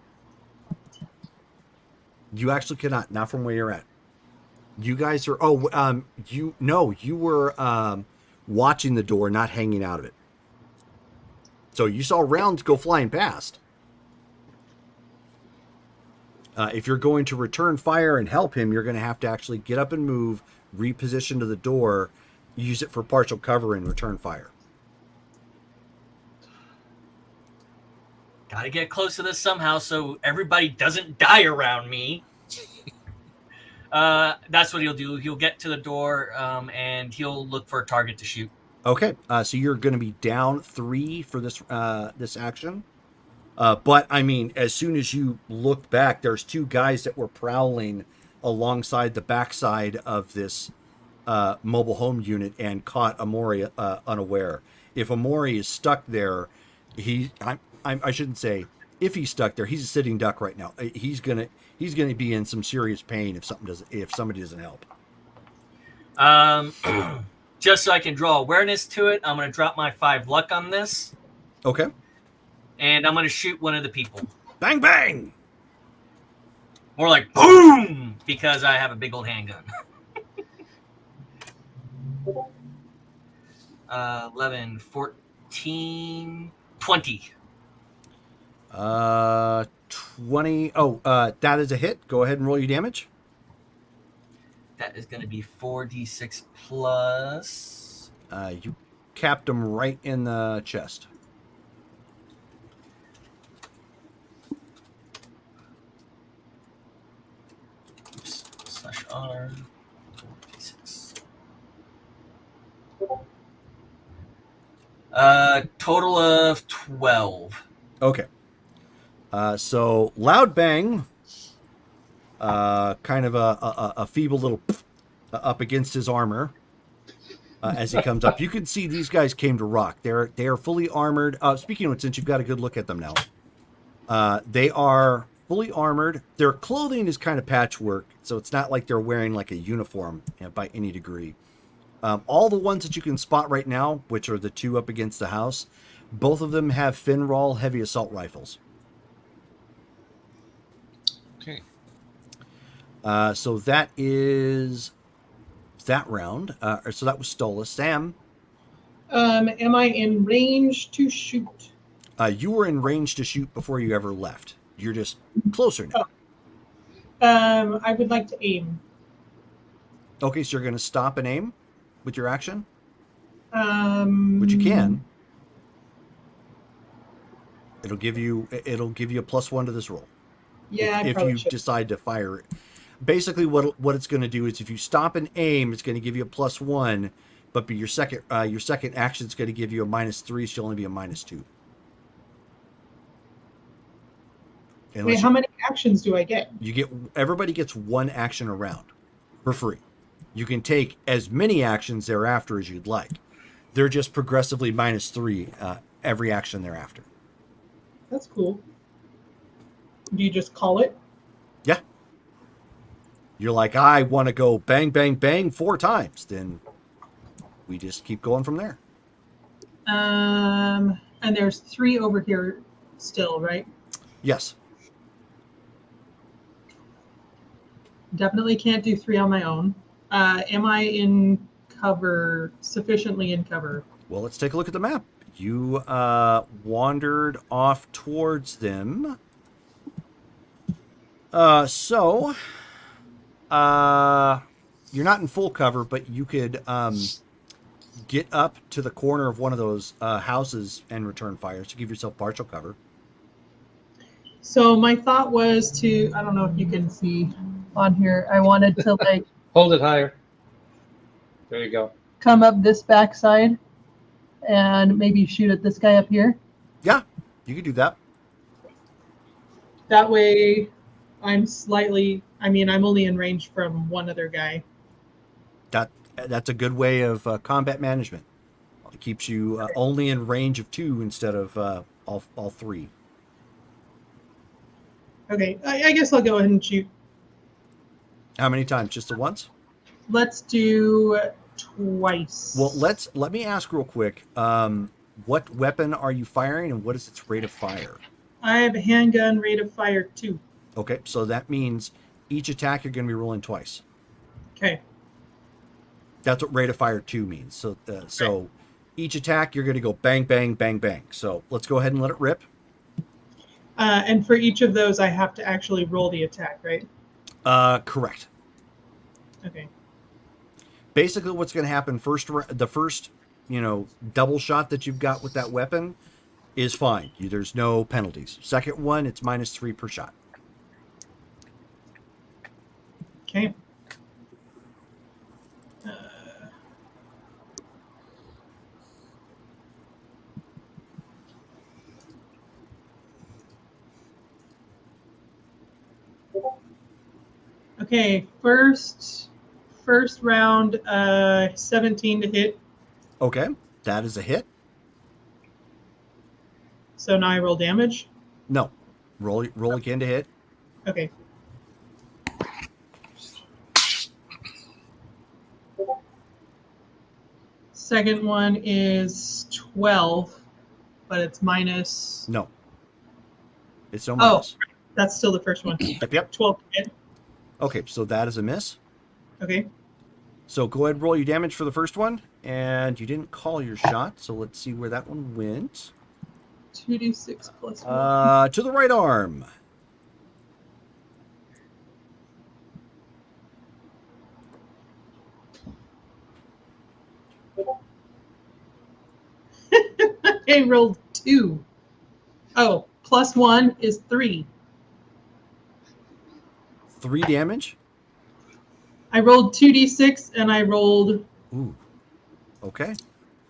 You actually cannot. Not from where you're at. You guys are. Oh, you no. You were watching the door, not hanging out of it. So you saw rounds go flying past. If you're going to return fire and help him, you're going to have to actually get up and move, reposition to the door, use it for partial cover, and return fire. Gotta get close to this somehow so everybody doesn't die around me. That's what he'll do. He'll get to the door and he'll look for a target to shoot. Okay, so you're going to be down 3 for this action. But I mean, as soon as you look back, there's 2 guys that were prowling alongside the backside of this mobile home unit and caught Amori unaware. If Amori is stuck there, I shouldn't say if he's stuck there. He's a sitting duck right now. He's gonna be in some serious pain if somebody doesn't help. Just so I can draw awareness to it, I'm gonna drop my 5 luck on this. Okay. And I'm gonna shoot one of the people. Bang bang. More like boom, because I have a big old handgun. 11, 14, 20. 20. Oh, that is a hit. Go ahead and roll your damage. That is going to be 4d6 plus. You capped him right in the chest. Oops, slash honor. 4d6. Total of 12. Okay. So loud bang, kind of a feeble little up against his armor as he comes up. You can see these guys came to rock. They are fully armored. Speaking of which, since you've got a good look at them now, they are fully armored. Their clothing is kind of patchwork, so it's not like they're wearing like a uniform by any degree. All the ones that you can spot right now, which are the 2 up against the house, both of them have Finral heavy assault rifles. Okay. So that is that round. So that was Stola. Sam, Am I in range to shoot? you were in range to shoot before you ever left. You're just closer now. I would like to aim. Okay, so you're going to stop and aim with your action, Which which you can. It'll give you a +1 to this roll. Yeah, I if probably you should. decide to fire it. Basically, what it's going to do is if you stop and aim, it's going to give you a +1, but your second action is going to give you a -3. So you'll only be a -2. Wait, how many actions do I get? Everybody gets 1 action a round for free. You can take as many actions thereafter as you'd like. They're just progressively -3 every action thereafter. That's cool. Do you just call it? Yeah. You're like, I want to go bang, bang, bang 4 times. Then we just keep going from there. And there's 3 over here still, right? Yes. Definitely can't do 3 on my own. Am I in cover, sufficiently in cover? Well, let's take a look at the map. You wandered off towards them. you're not in full cover, but you could get up to the corner of one of those houses and return fire to give yourself partial cover. So my thought was to, I don't know if you can see on here, I wanted to like Hold it higher. There you go. come up this backside and maybe shoot at this guy up here. Yeah, you could do that. That way I'm only in range from one other guy. That's a good way of combat management. It keeps you only in range of 2 instead of all 3. Okay, I guess I'll go ahead and shoot. How many times? Just the once? Let's do twice. Well, let me ask real quick. What weapon are you firing, and what is its rate of fire? I have a handgun, rate of fire 2. Okay, so that means each attack you're going to be rolling twice. Okay. That's what rate of fire 2 means. So each attack you're going to go bang, bang, bang, bang. So let's go ahead and let it rip. And for each of those, I have to actually roll the attack, right? Correct. Okay. Basically, what's going to happen the first, double shot that you've got with that weapon is fine. There's no penalties. Second one, it's -3 per shot. Okay. Okay, first round, 17 to hit. Okay, that is a hit. So now I roll damage. No, roll again to hit. Okay. Second one is 12, but it's minus. No, it's no Oh, minus. that's still the first one. Yep. 12 to hit. Okay, so that is a miss. Okay. So go ahead and roll your damage for the first one, and you didn't call your shot, so let's see where that one went. 2d6 plus 1. To the right arm. I rolled 2. Oh, plus 1 is 3. 3 damage. I rolled 2d6 and I rolled Ooh. Okay.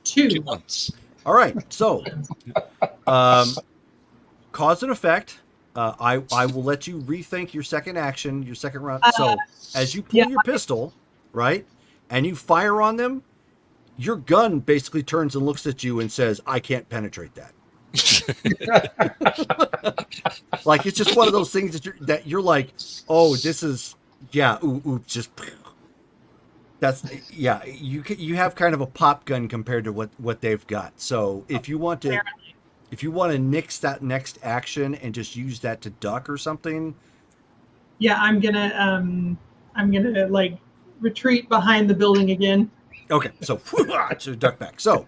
2. 2 months. All right. So, cause and effect. I will let you rethink your second action, your second round. So, as you pull your pistol, right, and you fire on them, your gun basically turns and looks at you and says, "I can't penetrate that." Like it's just one of those things that you're like, "Oh, this is just." That's you have kind of a pop gun compared to what they've got. So if you want to nix that next action and just use that to duck or something. Yeah, I'm gonna like retreat behind the building again. Okay, so to duck back. So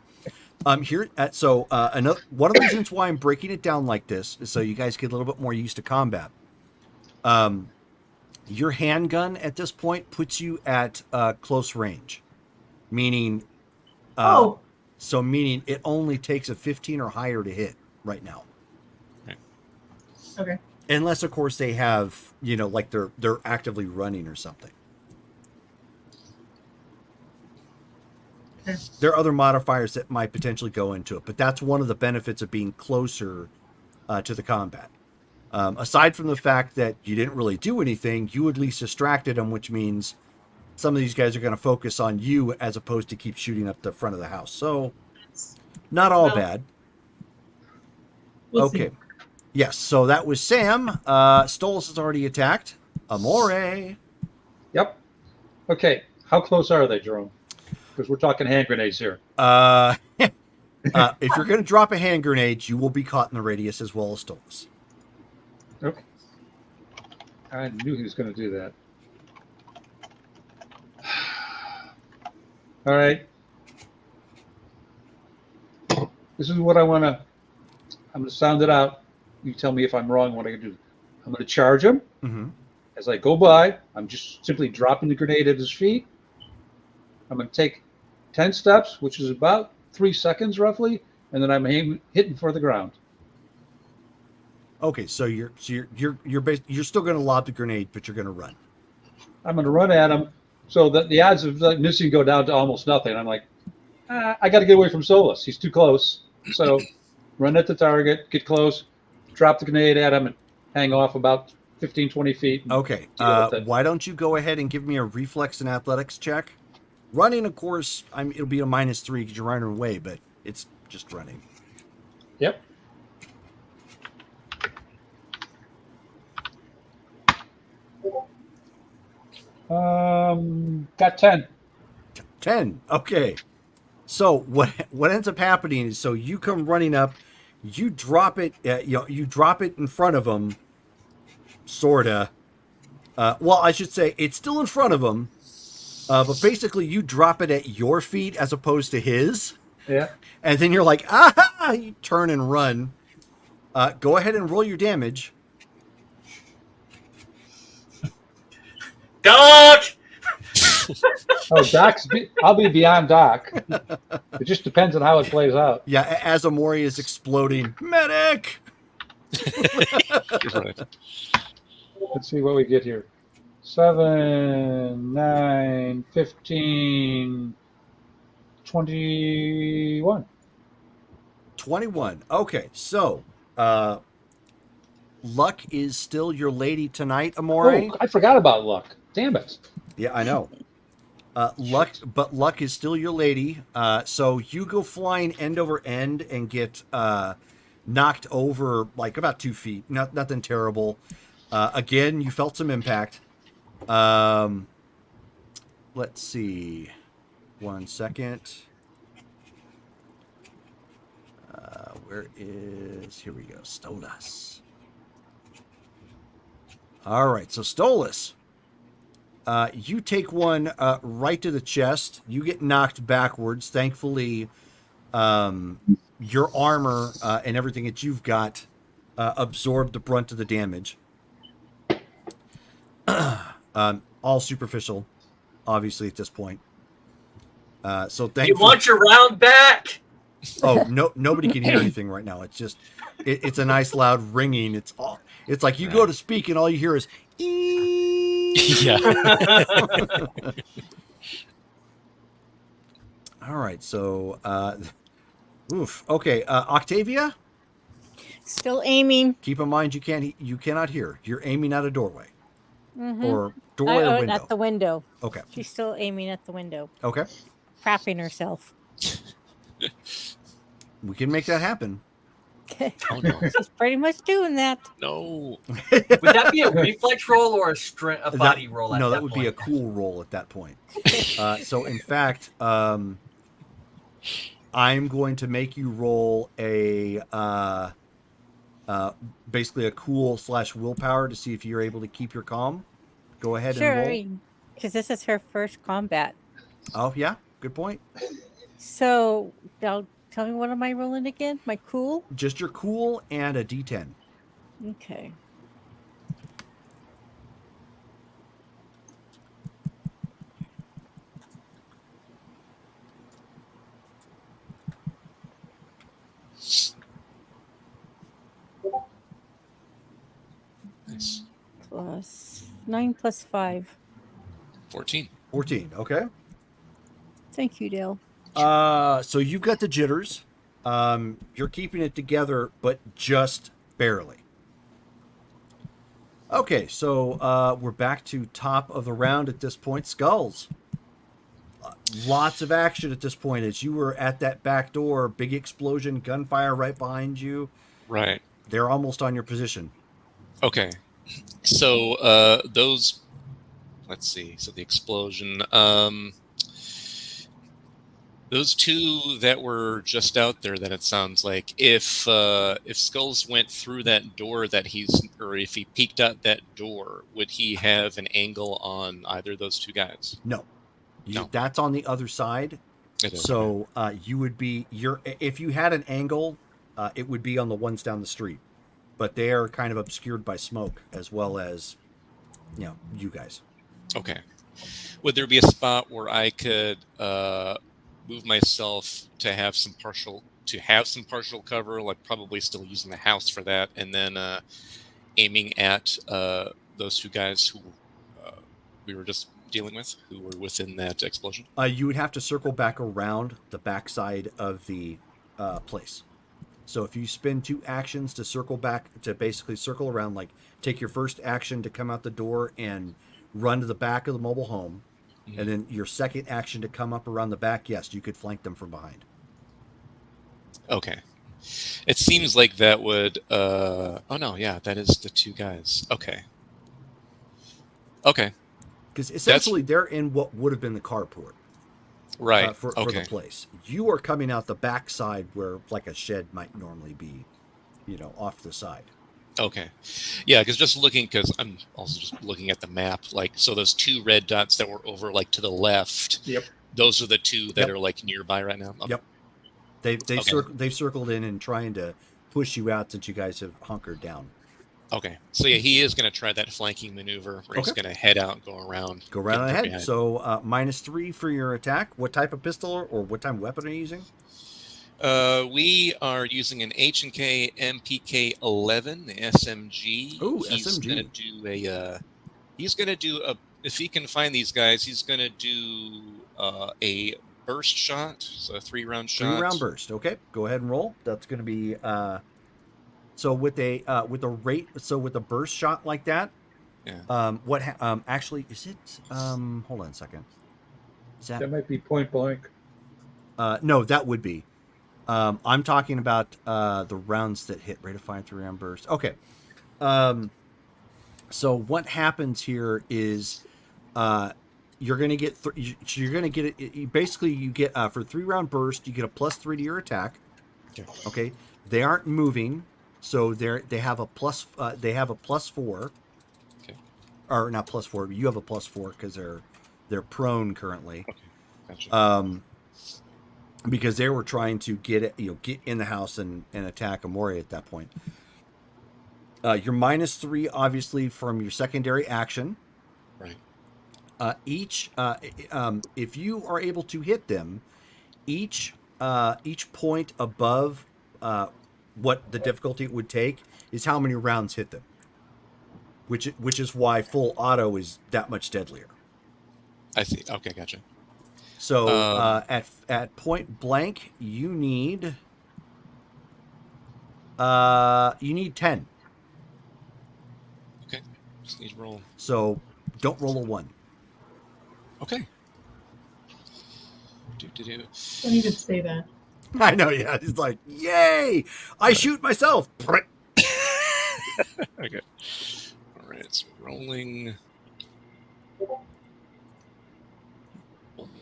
another one of the reasons why I'm breaking it down like this is so you guys get a little bit more used to combat. Your handgun at this point puts you at close range, meaning meaning it only takes a 15 or higher to hit right now. Okay. Unless of course they have, like they're actively running or something. Okay. There are other modifiers that might potentially go into it, but that's one of the benefits of being closer to the combat. Aside from the fact that you didn't really do anything, you at least distracted them, which means some of these guys are going to focus on you as opposed to keep shooting up the front of the house. So, not all bad. We'll Okay. see. Yes, so that was Sam. Stolas has already attacked. Amore. Yep. Okay. How close are they, Jerome? Because we're talking hand grenades here. If you're going to drop a hand grenade, you will be caught in the radius as well as Stolas. Okay. I knew he was going to do that. All right. This is what I'm going to sound it out. You tell me if I'm wrong what I can do. I'm going to charge him. Mm-hmm. As I go by, I'm just simply dropping the grenade at his feet, I'm going to take 10 steps, which is about 3 seconds roughly, and then I'm hitting for the ground. Okay, so you're still going to lob the grenade, but you're going to run. I'm going to run at him, so that the odds of missing go down to almost nothing. I'm like, I got to get away from Solus. He's too close. So run at the target, get close, drop the grenade at him, and hang off about 15, 20 feet. Okay, Deal with it. why don't you go ahead and give me a reflex and athletics check? Running, of course, it'll be a -3 because you're running away, but it's just running. Yep. Got 10. 10. Okay. So what ends up happening is, so you come running up, you drop it, you drop it in front of him, sorta. Well, I should say it's still in front of him, but basically you drop it at your feet as opposed to his, Yeah. and then you're like, ah! You turn and run. Go ahead and roll your damage. Doc! Oh, I'll be beyond Doc. It just depends on how it plays out. Yeah, as Amori is exploding, medic. Right. Let's see what we get here. 7, 9, 15, 21. 21. Okay, so Luck is still your lady tonight, Amore. Oh, I forgot about Luck. Damn it. Yeah, I know. Luck is still your lady. So you go flying end over end and get knocked over like about 2 feet. Nothing terrible. Again, you felt some impact. Let's see. 1 second. Where is... Here we go. Stolas. All right, so Stolas. You take one right to the chest. You get knocked backwards. Thankfully, your armor and everything that you've got absorbed the brunt of the damage. All superficial, obviously, at this point. So You thankfully... want your round back? Oh, no! Nobody can hear anything right now. It's just, it's a nice loud ringing. It's like you go to speak and all you hear is, Yeah. All right, so, oof. Okay, Octavia. Still aiming. Keep in mind you cannot hear. You're aiming at a doorway Mm-hmm. or doorway or window. At the window. Okay. She's still aiming at the window, Okay. crapping herself. We can make that happen. Oh no. She's pretty much doing that. No. Would that be a reflex roll or a body roll? No, At that would be a cool roll at that point. So in fact, I'm going to make you roll a basically a cool / willpower to see if you're able to keep your calm. Go ahead and roll. Sure, because this is her first combat. Oh yeah, good point. So, now tell me, what am I rolling again? My cool? Just your cool and a D10. Okay. Nice. Plus 9 plus 5. 14. 14. Okay. Thank you, Dale. So you've got the jitters. You're keeping it together, but just barely. Okay, so we're back to top of the round at this point. Skulls. Lots of action at this point as you were at that back door. Big explosion, gunfire right behind you. Right. They're almost on your position. Okay. So those. Let's see. So the explosion. Those two that were just out there, that it sounds like, if Skulls went through that door or if he peeked out that door, would he have an angle on either of those two guys? No. No. That's on the other side. It is. So you would be if you had an angle, it would be on the ones down the street, but they are kind of obscured by smoke as well as, you guys. Okay. Would there be a spot where I could move myself to have some partial cover, like probably still using the house for that, and then aiming at those two guys who we were just dealing with, who were within that explosion? You would have to circle back around the backside of the place. So if you spend 2 actions to circle back, to basically circle around, like take your first action to come out the door and run to the back of the mobile home, Mhm. and then your second action to come up around the back, yes, you could flank them from behind. Okay. It seems like that would. Oh no, yeah, that is the two guys. Okay. Okay. Because essentially they're in what would have been the carport Right. for the Okay. place. You are coming out the backside where like a shed might normally be, off to the side. Okay. Yeah, because I'm also just looking at the map. Like, so those two red dots that were over, like to the left. Yep. Those are the two that Yep. are like nearby right now. Okay. Yep. They've Okay. circled in and trying to push you out since you guys have hunkered down. Okay. So yeah, he is going to try that flanking maneuver where he's Okay. going to head out and go around. Go right get on from ahead. behind. So -3 for your attack. What type of pistol or what type of weapon are you using? We are using an H&K MPK-11, the SMG. Ooh, He's SMG. gonna do a. He's gonna do a. If he can find these guys, he's gonna do a burst shot, so a 3-round shot. 3-round burst. Okay, go ahead and roll. That's going to be so with a with a burst shot like that. Yeah. Actually is it hold on a second. Is that That might be point blank. no, that would be. I'm talking about the rounds that hit rate of fire 3-round burst. Okay. So what happens here is you're going to get you're going to get it basically you get for 3-round burst you get a +3 to your attack. Okay. They aren't moving, so they have a +4. Okay. Or not +4, but you have a +4 because they're prone currently. Okay. Gotcha. Because they were trying to get in the house and attack Amori at that point. You're -3, obviously, from your secondary action. Right. If you are able to hit them, each point above what the difficulty it would take is how many rounds hit them. Which is why full auto is that much deadlier. I see. Okay, gotcha. So at point blank, you need 10. Okay. Just need to roll. So don't roll a 1. Okay. Do. Don't even say that. I know, yeah. It's like, yay! I shoot myself. Okay. All right. So rolling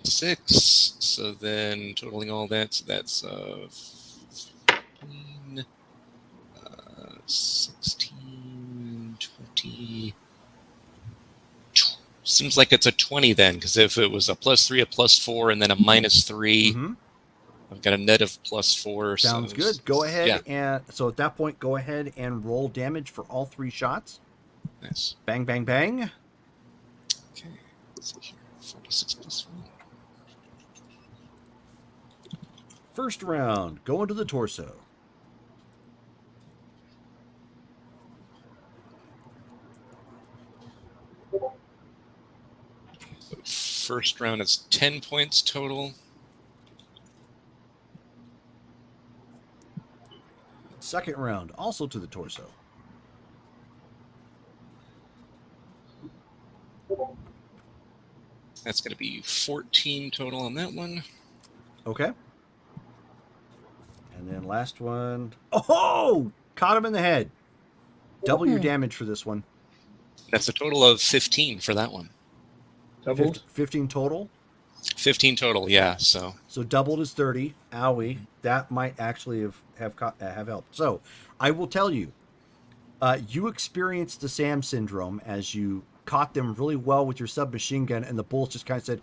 6. So then totaling all that, so that's 15, 16, 20. Seems like it's a 20 then, because if it was a +3, a +4, and then a -3, Mm-hmm. I've got a net of +4. Sounds so good. Go ahead Yeah. and so at that point, go ahead and roll damage for all 3 shots. Nice. Bang, bang, bang. Okay. Let's see here. 46 +1. First round, go into the torso. First round is 10 points total. Second round, also to the torso. That's going to be 14 total on that one. Okay. And then last one. Oh! Caught him in the head. Double your damage for this one. That's a total of 15 for that one. Doubled. 15 total. 15 total, yeah. So doubled is 30. Owie. That might actually have helped. So I will tell you, you experienced the Sam syndrome as you caught them really well with your submachine gun, and the bullets just kind of said,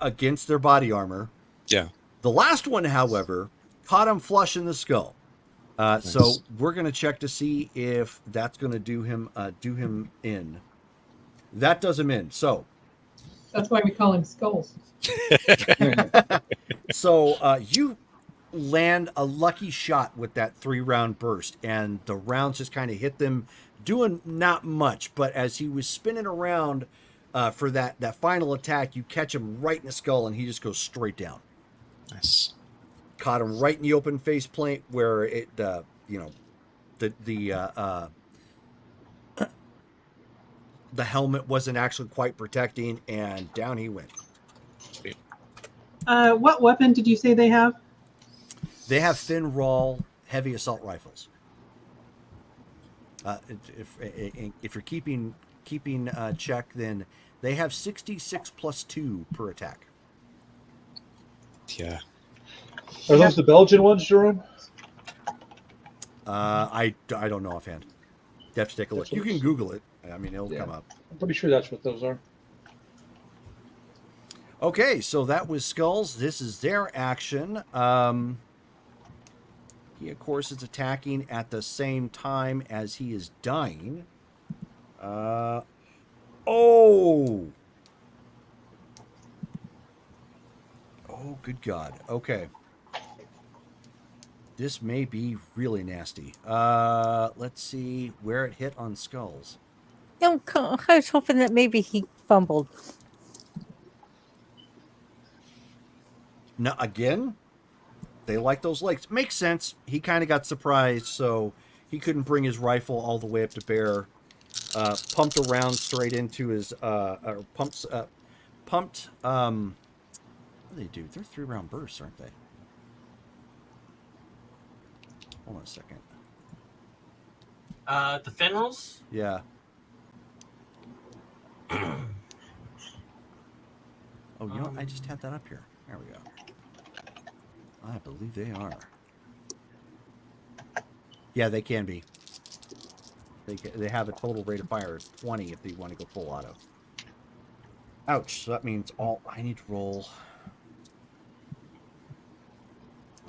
against their body armor. yeah. The last one, however, caught him flush in the skull. So we're going to check to see if that's going to do him in. That does him in. So, That's why we call him Skulls. you land a lucky shot with that 3-round burst, and the rounds just kind of hit them, doing not much. But as he was spinning around for that final attack, you catch him right in the skull, and he just goes straight down. Nice. Caught him right in the open face plate where it, the helmet wasn't actually quite protecting, and down he went. Sweet. What weapon did you say they have? They have thin raw heavy assault rifles. If you're keeping check, then they have 66 plus 2 per attack. Yeah. Are those the Belgian ones, Jerome? I don't know offhand. You have to take a look. That's what You can it's- Google it. I mean, it'll Yeah. come up. I'm pretty sure that's what those are. Okay, so that was Skulls. This is their action. He, of course, is attacking at the same time as he is dying. Oh! Oh, good God. Okay. This may be really nasty. Let's see where it hit on Skulls. No, I was hoping that maybe he fumbled. Now, again, they like those legs. Makes sense. He kind of got surprised, so he couldn't bring his rifle all the way up to bear. Pumped a round straight into his, pumped, what do they do? They're 3-round bursts, aren't they? Hold on a second. The Fenrils? Yeah. Oh, you know what? I just had that up here. There we go. I believe they are. Yeah, they can be. They have a total rate of fire of 20 if they want to go full auto. Ouch. So that means all I need to roll.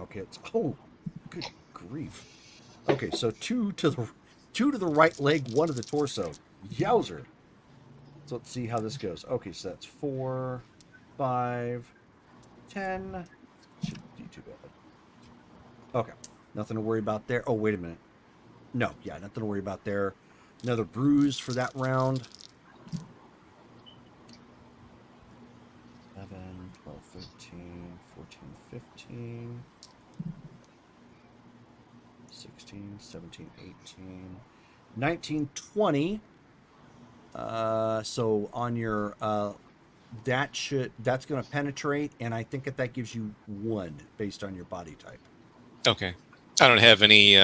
Okay, it's good grief. Okay, so 2 to the right leg, 1 to the torso. Yowzer. So let's see how this goes. Okay, so that's 4, 5, 10. Shouldn't be too bad. Okay, nothing to worry about there. Oh, wait a minute. No, yeah, nothing to worry about there. Another bruise for that round. 11, 12, 13, 14, 15, 16, 17, 18, 19, 20. So on your that's going to penetrate, and I think that gives you 1 based on your body type. Okay. I don't have any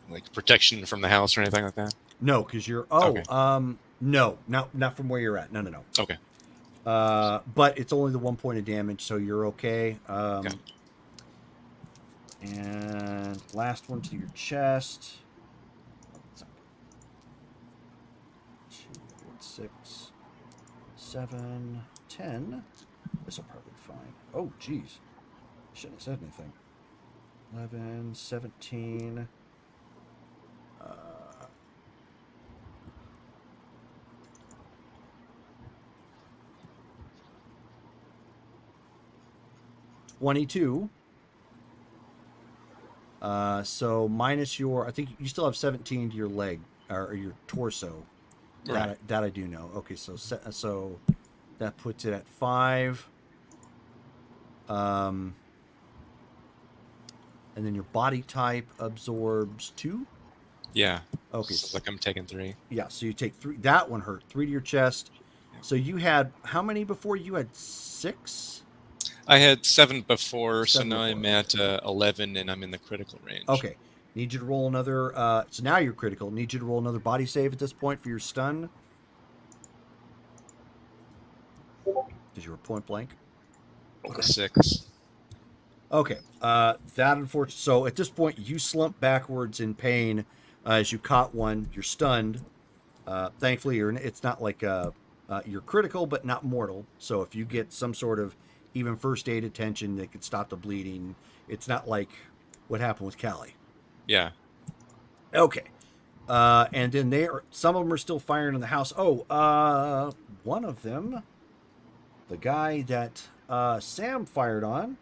like protection from the house or anything like that. No, because you're Okay. no, not from where you're at. No. Okay. But it's only the 1 point of damage, so you're okay. Okay. And last one to your chest. 2, 4, 6, 7, 10. This will probably be fine. Oh, geez. Shouldn't have said anything. 11, 17. 22. So minus your, I think you still have 17 to your leg or your torso. Right. That I do know. Okay, so that puts it at 5. And then your body type absorbs 2. Yeah. Okay. It's like I'm taking 3. Yeah, so you take 3. That one hurt. 3 to your chest. Yeah. So you had how many before? You had 6. I had 7 before, so 7 now before. I'm at 11, and I'm in the critical range. Okay. Need you to roll another. So now you're critical. Need you to roll another body save at this point for your stun. Because you were point blank. 6. Okay. That unfortunately. So at this point, you slump backwards in pain as you caught one. You're stunned. Thankfully, it's not like you're critical, but not mortal. So if you get some sort of even first aid attention that could stop the bleeding, it's not like what happened with Callie. Yeah. Okay. And then some of them are still firing in the house. One of them, the guy that Sam fired on,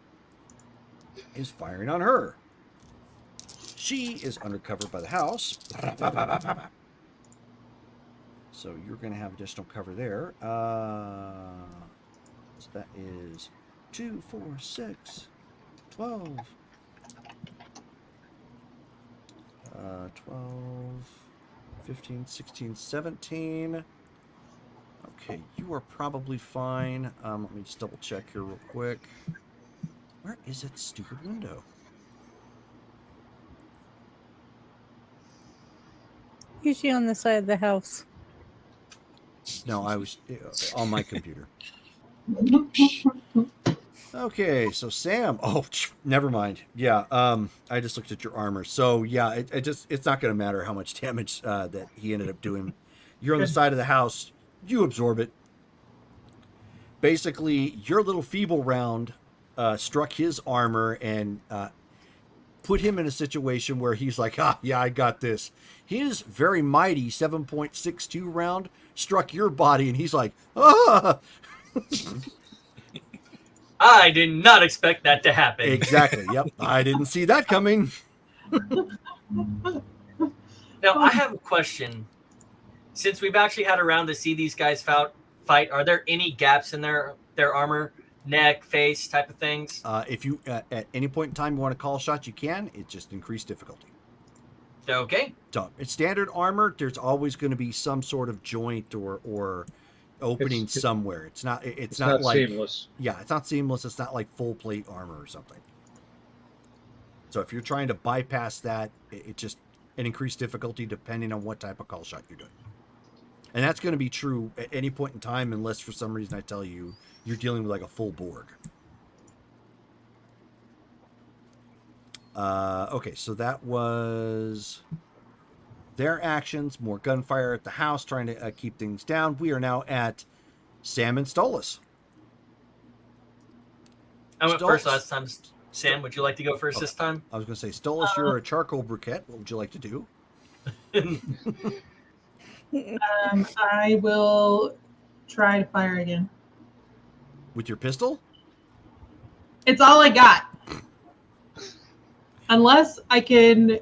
is firing on her. She is undercover by the house. So you're going to have additional cover there. So that is 2, 4, 6, 12. 12, 15, 16, 17. Okay, you are probably fine. Let me just double check here real quick. Where is that stupid window? Usually on the side of the house. No, I was on my computer. Okay, so Sam. Oh, never mind. Yeah, I just looked at your armor. So yeah, it's not going to matter how much damage that he ended up doing. You're on the Good. side of the house. You absorb it. Basically, your little feeble round struck his armor and put him in a situation where he's like, yeah, I got this. His very mighty 7.62 round struck your body, and he's like, ah. I did not expect that to happen. Exactly. Yep. I didn't see that coming. Now, I have a question. Since we've actually had a round to see these guys fight, are there any gaps in their armor, neck, face type of things? If you at any point in time you want to call a shot, you can. It just increased difficulty. Okay. So it's standard armor. There's always going to be some sort of joint or opening somewhere. It's not like seamless. Yeah, it's not seamless. It's not like full plate armor or something. So if you're trying to bypass that, it just an increased difficulty depending on what type of call shot you're doing. And that's going to be true at any point in time, unless for some reason I tell you you're dealing with like a full Borg. Okay, so that was their actions. More gunfire at the house, trying to keep things down. We are now at Sam and Stolas. I went first last time. Sam, would you like to go first this time? I was going to say, Stolas, you're a charcoal briquette. What would you like to do? I will try to fire again. With your pistol? It's all I got. Unless I can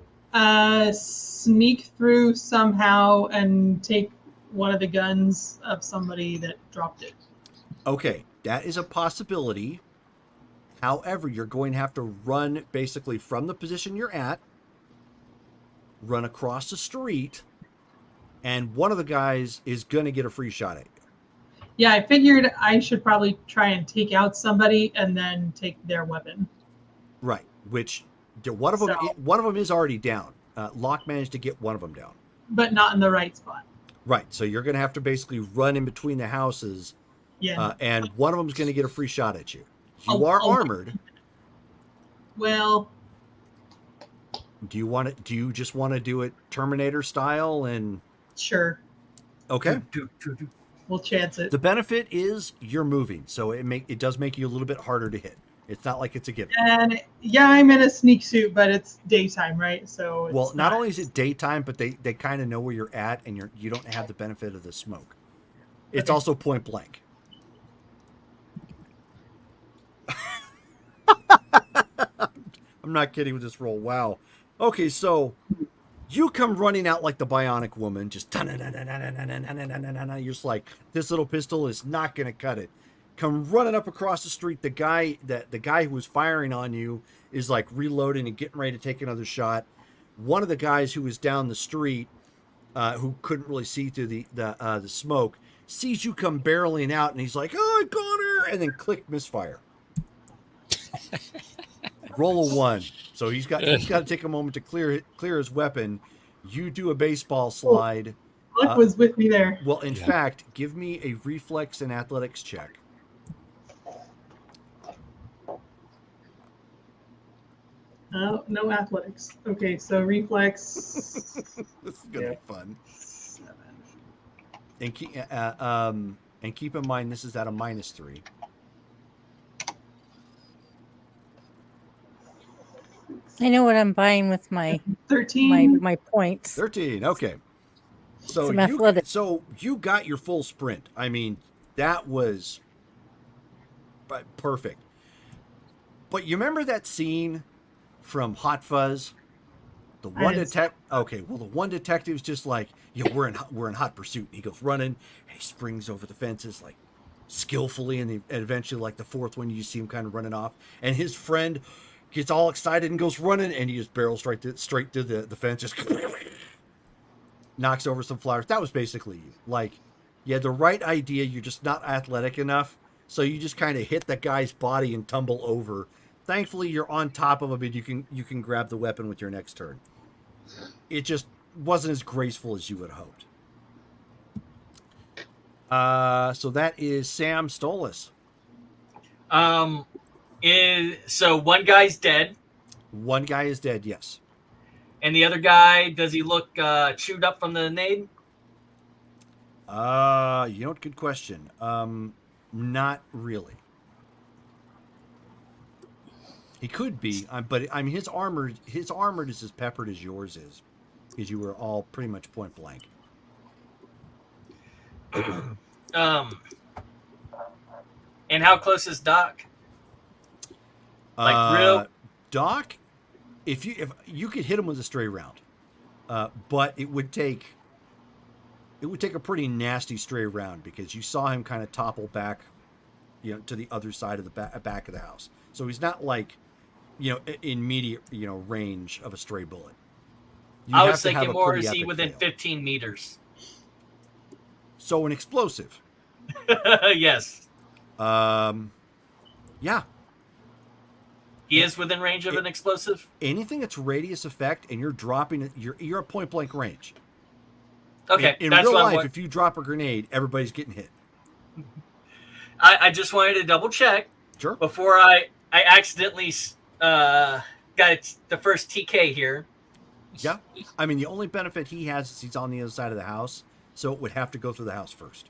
sneak through somehow and take one of the guns of somebody that dropped it. Okay, that is a possibility. However, you're going to have to run basically from the position you're at, run across the street, and one of the guys is going to get a free shot at you. Yeah, I figured I should probably try and take out somebody and then take their weapon. Right, which one of them is already down. Locke managed to get one of them down. But not in the right spot. Right, so you're going to have to basically run in between the houses, Yeah. and one of them is going to get a free shot at you. You are armored. Well, Do you just want to do it Terminator style and sure. okay? We'll chance it. The benefit is you're moving, so it does make you a little bit harder to hit. It's not like it's a given. And yeah, I'm in a sneak suit, but it's daytime, right? So it's Not only is it daytime, but they kind of know where you're at, and you don't have the benefit of the smoke. It's Okay. also point blank. I'm not kidding with this roll. Wow. Okay, so you come running out like the Bionic Woman, just you're just like, this little pistol is not going to cut it. Come running up across the street. The guy who was firing on you is like reloading and getting ready to take another shot. One of the guys who was down the street, who couldn't really see through the smoke, sees you come barreling out, and he's like, "Oh, I got her!" And then click, misfire. Roll a 1. So he's got to take a moment to clear his weapon. You do a baseball slide. Luck was with me there. Well, in fact, give me a reflex and athletics check. Oh, no athletics. Okay, so reflex. This is gonna be fun. 7. And keep in mind this is at a -3. I know what I'm buying with my 13. my points. 13. Okay. So Some you athletic. so you got your full sprint. I mean, that was perfect. But you remember that scene from Hot Fuzz? The I one didn't see detect. Okay, well, the one detective's just like, we're in hot pursuit. And he goes running, and he springs over the fences like skillfully, and eventually, like the fourth one, you see him kind of running off, and his friend gets all excited and goes running, and he just barrels straight through the fence, just knocks over some flowers. That was basically you. Like, you had the right idea. You're just not athletic enough, so you just kind of hit the guy's body and tumble over. Thankfully, you're on top of him, and you can grab the weapon with your next turn. It just wasn't as graceful as you would have hoped. So that is Sam Stolas. So one guy's dead, One guy is dead, yes. and the other guy, does he look chewed up from the nade? Good question. Not really. He could be, but I mean, his armor is as peppered as yours is, because you were all pretty much point blank. And how close is Doc? Like real? Doc, if you could hit him with a stray round, but it would take a pretty nasty stray round, because you saw him kind of topple back, to the other side of the back of the house. So he's not like, immediate, range of a stray bullet. I was thinking more, is he within 15 meters? So an explosive. Yes. Yeah. He is within range of an explosive? Anything that's radius effect and you're dropping it, you're at point blank range. Okay. In real life, if you drop a grenade, everybody's getting hit. I just wanted to double check. Sure. Before I accidentally got the first TK here. Yeah. I mean, the only benefit he has is he's on the other side of the house, so it would have to go through the house first.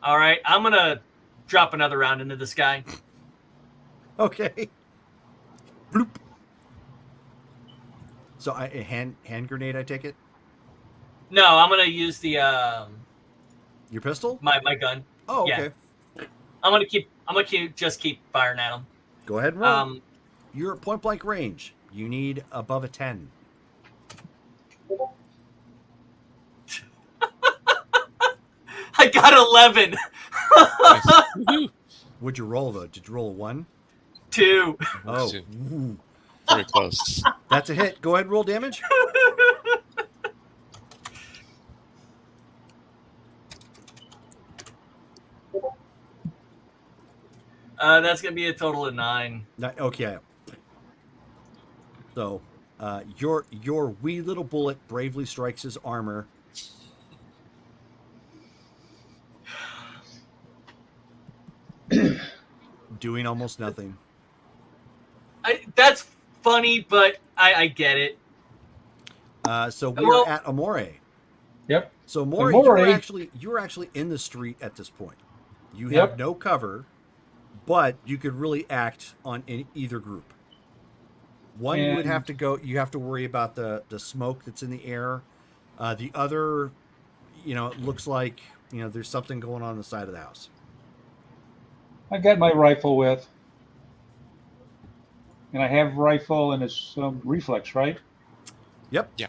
All right. I'm going to drop another round into this guy. Okay. Bloop. So a hand grenade, I take it? No, I'm going to use the your pistol? My gun. Oh, okay. Yeah. I'm gonna keep firing at him. Go ahead and roll. You're at point blank range. You need above a 10. I got 11. What'd you roll, though? Did you roll a 1? 2. Oh. Ooh. Very close. That's a hit. Go ahead and roll damage. That's gonna be a total of 9. Okay. So, your wee little bullet bravely strikes his armor. Doing almost nothing. That's funny, but I get it. So we're at Amore. Yep. So Amore, you're actually in the street at this point. You have no cover, but you could really act on either group. One, you would have to go. You have to worry about the smoke that's in the air. The other, it looks like there's something going on the side of the house. I got my rifle with, and I have rifle and it's reflex, right? Yep. Yeah.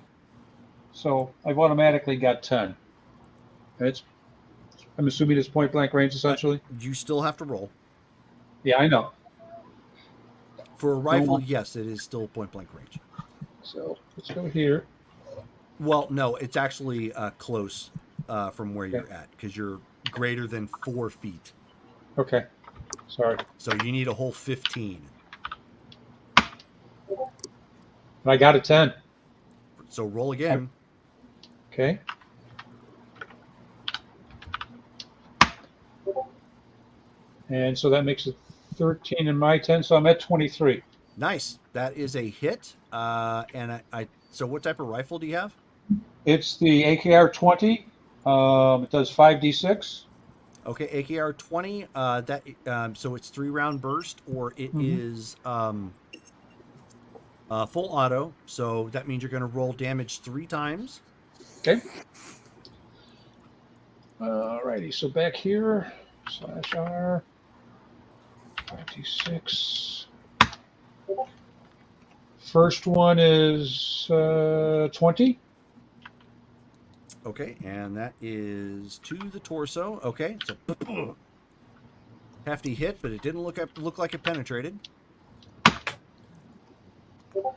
So I've automatically got 10. I'm assuming it's point blank range essentially. You still have to roll. Yeah, I know. For a rifle, yes, it is still point blank range. So let's go here. Well, no, it's actually close from where you're at, because you're greater than 4 feet. Okay. Sorry. So you need a whole 15. And I got a 10. So roll again. Okay. And so that makes it 13 in my 10, so I'm at 23. Nice. That is a hit. And so what type of rifle do you have? It's the AKR 20. It does 5d6. Okay, AKR 20. So it's 3-round burst, or it is Full auto, so that means you're going to roll damage 3 times. Okay. Alrighty, so back here, /R, 5d6. First one is 20. Okay, and that is to the torso. Okay, so hefty hit, but it didn't look like it penetrated. Wow,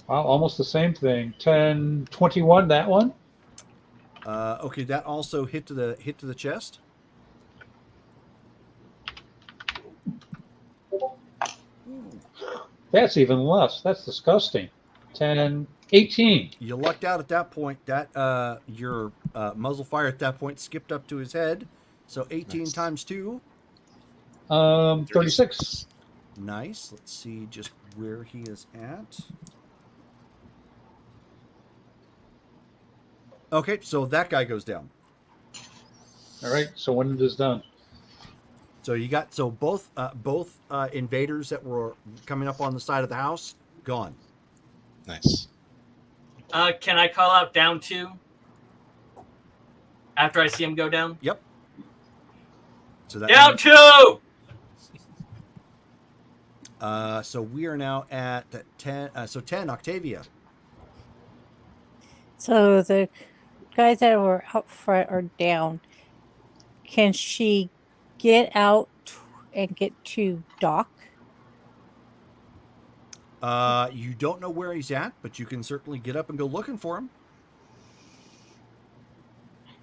almost the same thing. 10, 21, that one. Okay, that also hit to the chest. That's even less. That's disgusting. 10, 18. You lucked out at that point. That your muzzle fire at that point skipped up to his head. So 18 Nice. times 2. 36. Nice. Let's see just where he is at. Okay, so that guy goes down. All right, so when it is done. So you got both invaders that were coming up on the side of the house gone. Nice. Can I call out down 2 after I see him go down? Yep. So that Down 2. So we are now at 10. So 10, Octavia. So the guys that were out front are down. Can she get out and get to Doc? You don't know where he's at, but you can certainly get up and go looking for him.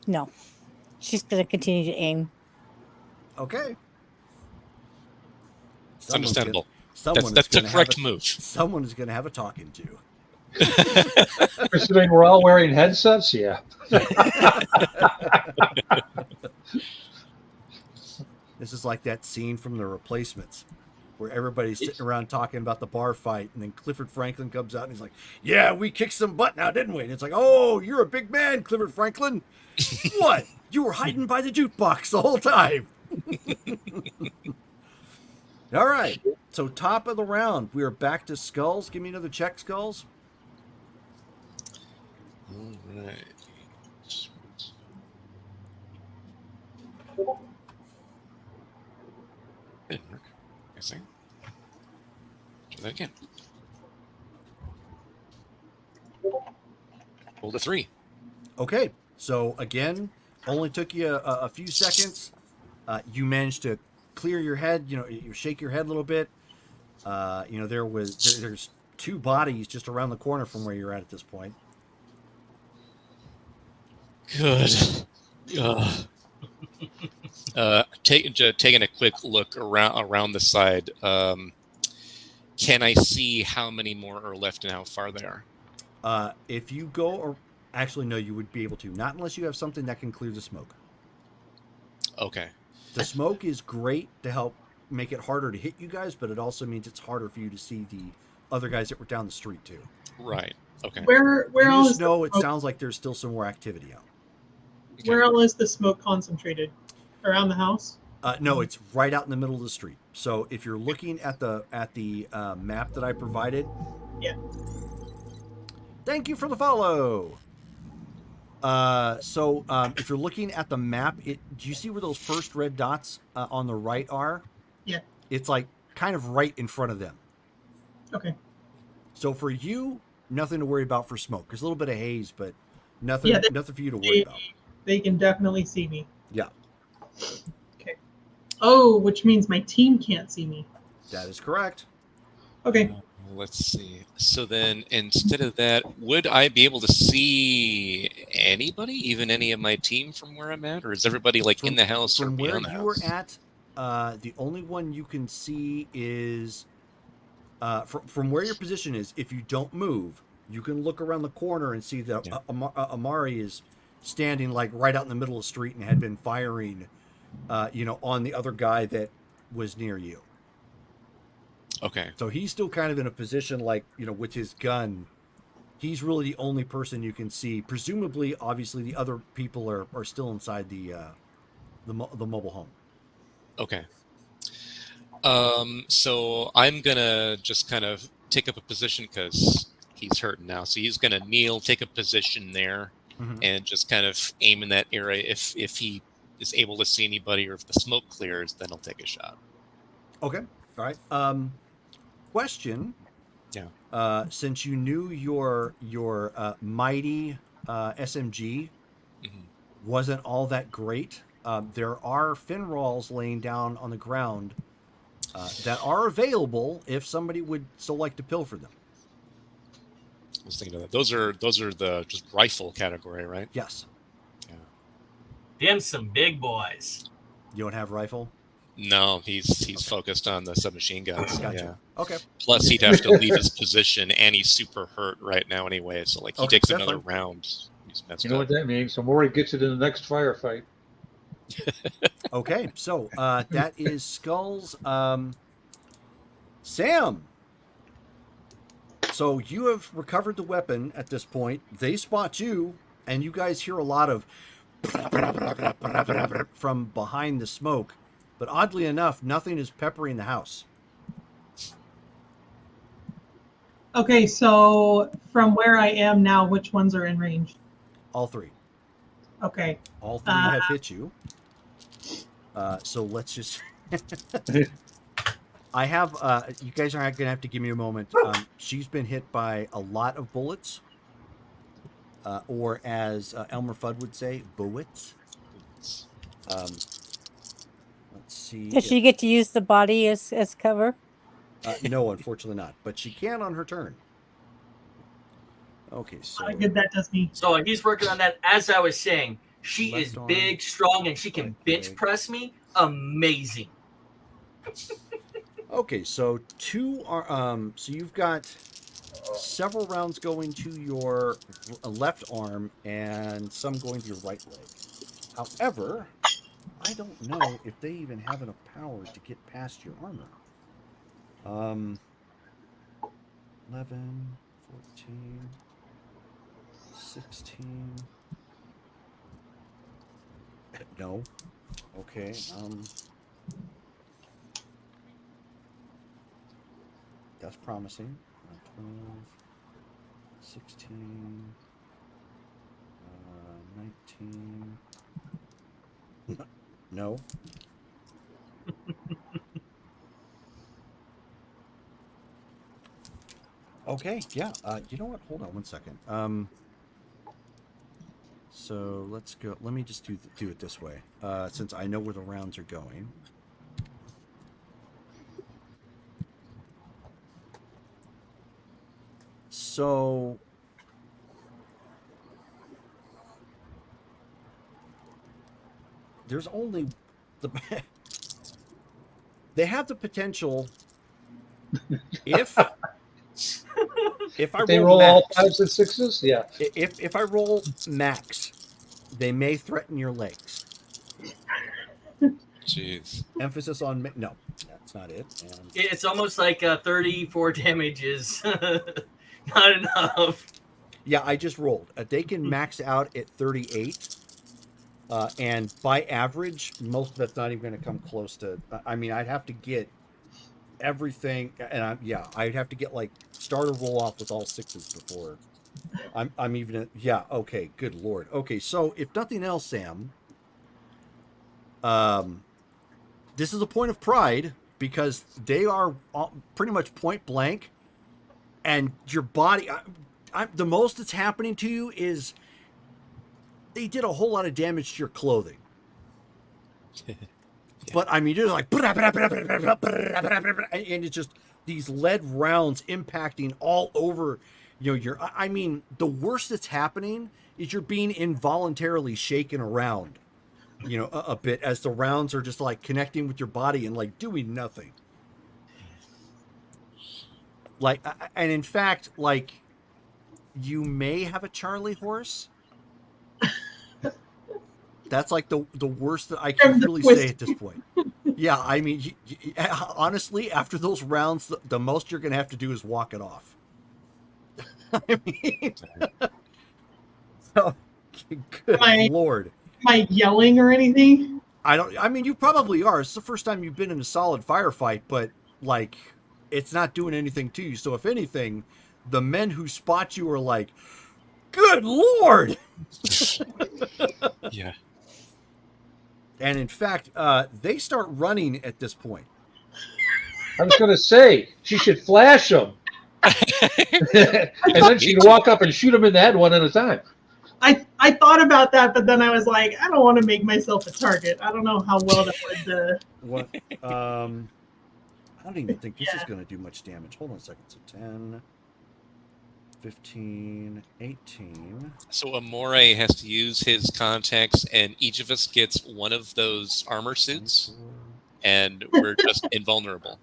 No. She's going to continue to aim. Okay. It's understandable. Someone That's is the gonna correct have move. Someone is going to have a talking to. Considering we're all wearing headsets, yeah. This is like that scene from The Replacements where everybody's sitting around talking about the bar fight, and then Clifford Franklin comes out and he's like, "Yeah, we kicked some butt now, didn't we?" And it's like, "Oh, you're a big man, Clifford Franklin. What? You were hiding by the jukebox the whole time." All right. So top of the round, we are back to skulls. Give me another check, skulls. All right. Didn't work. I see. Try that again. Rolled a 3. Okay. So again, only took you a few seconds. You managed to clear your head. You shake your head a little bit. There's 2 bodies just around the corner from where you're at this point. Good. Taking a quick look around the side. Can I see how many more are left and how far they are? If you go, or actually no, you would be able to. Not unless you have something that can clear the smoke. Okay. The smoke is great to help make it harder to hit you guys, but it also means it's harder for you to see the other guys that were down the street too. Right. Okay. Where You all just is know the it smoke, sounds like there's still some more activity out. Okay. where all is the smoke concentrated? Around the house? No, it's right out in the middle of the street. So if you're looking at the map that I provided, Yeah. Thank you for the follow. If you're looking at the map, do you see where those first red dots on the right are? Yeah. It's like kind of right in front of them. Okay. So for you, nothing to worry about for smoke. There's a little bit of haze, but nothing, Yeah, nothing for you to worry about. They can definitely see me. Yeah, Okay. Oh, which means my team can't see me. that is correct. Okay. Let's see. So then, instead of that, would I be able to see anybody, even any of my team, from where I'm at, or is everybody like in the house or From where beyond the you house? were at, the only one you can see is from where your position is. If you don't move, you can look around the corner and see that Yeah. Amari is standing like right out in the middle of the street and had been firing, on the other guy that was near you. Okay. So he's still kind of in a position like, with his gun. He's really the only person you can see. Presumably, obviously, the other people are still inside the mobile home. Okay. So I'm gonna just kind of take up a position because he's hurting now. So he's going to kneel, take a position there, Mhm. and just kind of aim in that area. If he is able to see anybody, or if the smoke clears, then he'll take a shot. Okay. All right. Question. Yeah. Since you knew your mighty SMG Mhm. wasn't all that great, there are Finrolls laying down on the ground that are available if somebody would so like to pilfer them. I was thinking of that. Those are the just rifle category, right? Yes. Yeah. Them some big boys. You don't have rifle? No, he's focused on the submachine guns. So Gotcha. yeah. Okay. Plus, he'd have to leave his position, and he's super hurt right now anyway. So like, he Okay, takes that's another fine. round. He's messed You know up. what that means? So Maury gets it in the next firefight. Okay. So that is Skulls. Sam. So you have recovered the weapon at this point. They spot you, and you guys hear a lot of from behind the smoke. But oddly enough, nothing is peppering the house. Okay, so from where I am now, which ones are in range? All three. Okay. All three have hit you. So let's just. I have. You guys are going to have to give me a moment. She's been hit by a lot of bullets, or as Elmer Fudd would say, bullets. Let's see. Does she get to use the body as cover? No, unfortunately not. But she can on her turn. Okay, so How good that does me. So he's working on that. As I was saying, she Left is arm, big, strong, and she can right bench leg. press me. Amazing. okay, so two are. So you've got several rounds going to your left arm and some going to your right leg. However, I don't know if they even have enough power to get past your armor. 11, 14, 16. No. Okay. That's promising. 12, 16, 19. No. Okay, yeah. You know what? Hold on one second. So let's go. Let me just do it this way, since I know where the rounds are going. So there's only the. They have the potential. If I They roll roll all max, fives and sixes? Yeah. if I roll max, they may threaten your legs. Jeez. Emphasis on no, that's not it. And It's almost like 34 damage is not enough. yeah, I just rolled. They can max out at 38, and by average, most of that's not even going to come close to. I mean, I'd have to get everything, and I'd have to get like start a roll off with all sixes before I'm even. Yeah, okay, good lord. Okay, so if nothing else, Sam, this is a point of pride because they are pretty much point blank, and your body. The most that's happening to you is they did a whole lot of damage to your clothing. But I mean, you're like, and it's just these lead rounds impacting all over. I mean, the worst that's happening is you're being involuntarily shaken around, a bit as the rounds are just like connecting with your body and like doing nothing. Like, and in fact, like, you may have a Charlie horse. That's like the worst that I can really say at this point. Yeah, I mean, honestly, after those rounds, the most you're going to have to do is walk it off. I mean, so, good lord. Am I yelling or anything? I mean, you probably are. It's the first time you've been in a solid firefight, but like, it's not doing anything to you. So if anything, the men who spot you are like, "Good Lord!" Yeah. And in fact, they start running at this point. I was going to say she should flash them, and then she'd walk up and shoot them in the head one at a time. I thought about that, but then I was like, I don't want to make myself a target. I don't know how well that would. What? I don't even think this is Yeah. going to do much damage. Hold on a second. So 10, 15, 18. So Amore has to use his contacts, and each of us gets one of those armor suits, 24. and we're just invulnerable.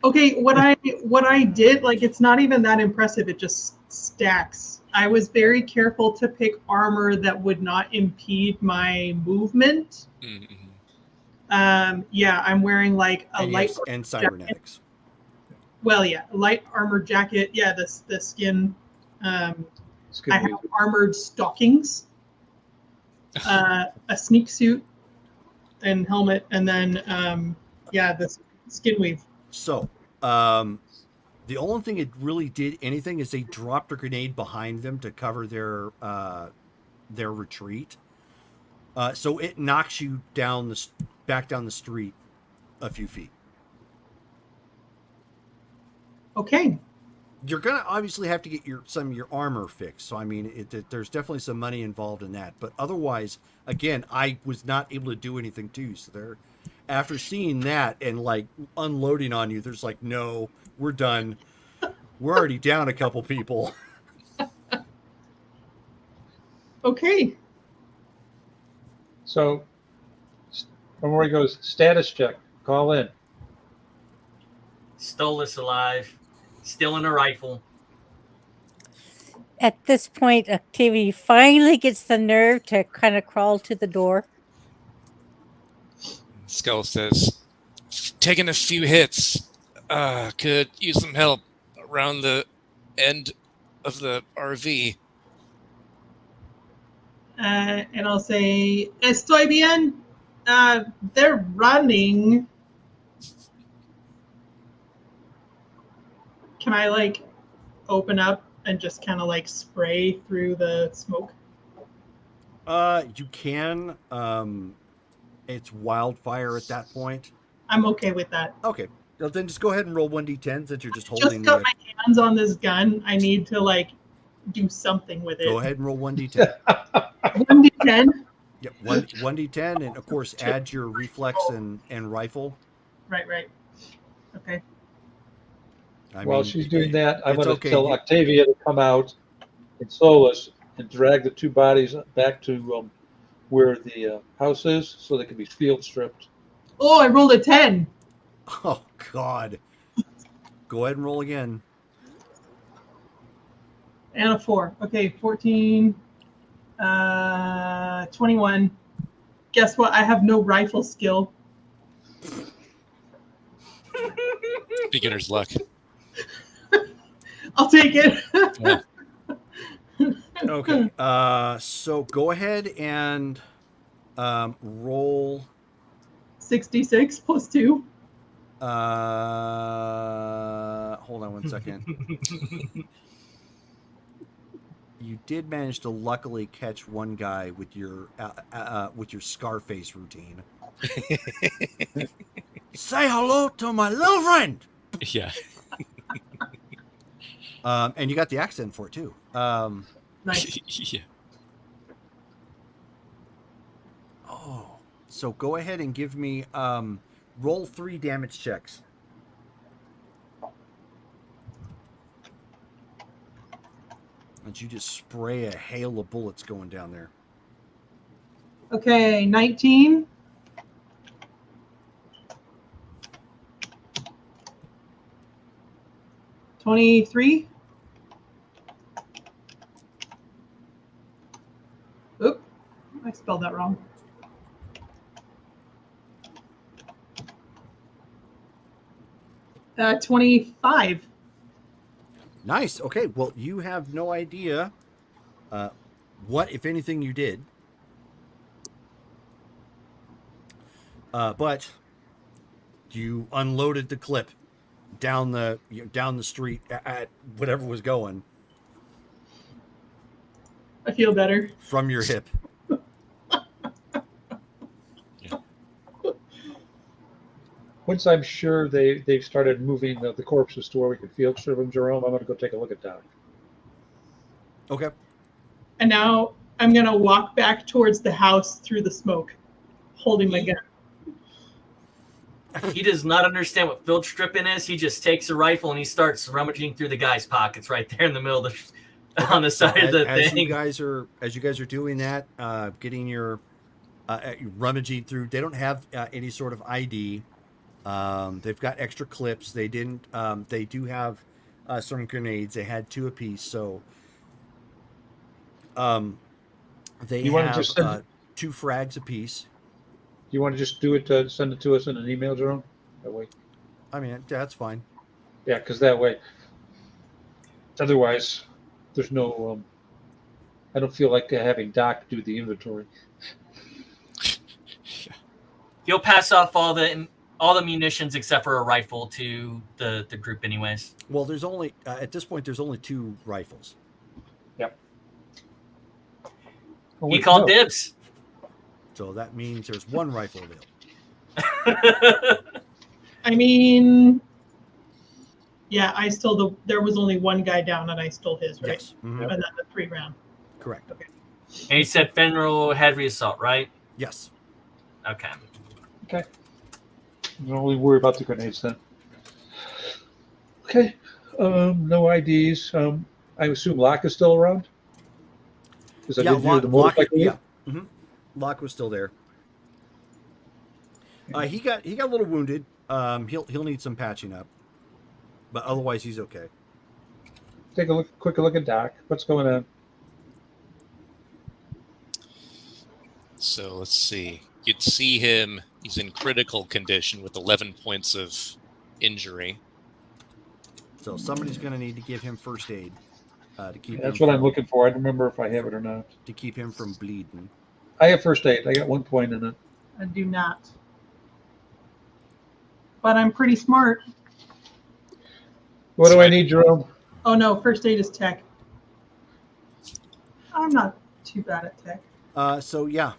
Okay, what I did, like, it's not even that impressive. It just stacks. I was very careful to pick armor that would not impede my movement. Mm-hmm. Yeah, I'm wearing like a And, light. yes, and cybernetics. Well, yeah, light armor jacket. Yeah, the skin. Skin I have weave. armored stockings, a sneak suit, and helmet, and then yeah, the skin weave. So, the only thing it really did anything is they dropped a grenade behind them to cover their retreat. So it knocks you down back down the street a few feet. Okay. You're gonna obviously have to get some of your armor fixed. So I mean, there's definitely some money involved in that. But otherwise, again, I was not able to do anything to you. So they're, after seeing that and like unloading on you, there's like, no, we're done. We're already down a couple people. Okay. So, where he goes, status check. Call in. Stole us alive. Still in a rifle. At this point, Octavia finally gets the nerve to kind of crawl to the door. Skull says, taking a few hits. Could use some help around the end of the RV. And I'll say, estoy bien. They're running. Can I like open up and just kind of like spray through the smoke? You can. It's wildfire at that point. I'm okay with that. Okay. Well, then just go ahead and roll 1d10 since you're just Just holding got the. my hands on this gun. I need to like do something with it. Go ahead and roll 1d10. 1d10. Yep, 1d10, and of course add your reflex and rifle. Right. Okay. While she's doing that, I'm it's going to okay. tell Octavia to come out and Solus and drag the two bodies back to where the house is so they can be field stripped. Oh, I rolled a 10. Oh God. Go ahead and roll again. And a 4. Okay, 14. 21. Guess what? I have no rifle skill. Beginner's luck. I'll take it. Yeah. Okay. So go ahead and roll 66 plus 2. hold on one second. You did manage to luckily catch one guy with your Scarface routine. Say hello to my little friend. Yeah. And you got the accent for it too. Nice. Yeah. Oh, so go ahead and give me roll 3 damage checks. And you just spray a hail of bullets going down there. Okay, 19. $23. Oop, I spelled that wrong. Uh, 25. Nice. Okay. Well, you have no idea what, if anything, you did. But you unloaded the clip down the down the street at whatever was going I feel better. from your hip. Once I'm sure they've started moving the corpses to where we can field strip them, Jerome, I'm going to go take a look at Doc. Okay. And now I'm gonna walk back towards the house through the smoke, holding my gun. He does not understand what field stripping is. He just takes a rifle and he starts rummaging through the guy's pockets right there in the middle of the, on the side of the as thing. you guys are doing that, getting your rummaging through. They don't have any sort of ID. They've got extra clips. They didn't. They do have some grenades. They had 2 apiece. So they You wanna have just send- 2 frags apiece. You want to just do it, send it to us in an email, Jerome? That way. I mean, that's fine. Yeah, because that way, otherwise, there's no. I don't feel like having Doc do the inventory. He'll pass off all the munitions except for a rifle to the group, anyways. Well, there's only at this point there's only 2 rifles. Yep. Oh, He wait, called no. dibs. So that means there's 1 rifle available. I mean, yeah, there was only one guy down, and I stole his, right? Yes. Mhm. And then the 3 round. Correct. And he said Fenrir heavy assault, right? Yes. Okay. Okay. Don't really worry about the grenades then. Okay. No IDs. I assume Locke is still around. Because I did hear the motorcycle. yeah. Mm-hmm. Locke was still there. He got a little wounded. He'll need some patching up, but otherwise he's okay. Take a quick look at Doc. What's going on? So let's see. You'd see him. He's in critical condition with 11 points of injury. So somebody's going to need to give him first aid to keep. That's what I'm looking for. I don't remember if I have it or not. To keep him from bleeding. I have first aid. I got 1 point in it. I do not. But I'm pretty smart. What do I need, Jerome? Oh no, first aid is tech. I'm not too bad at tech. So yeah.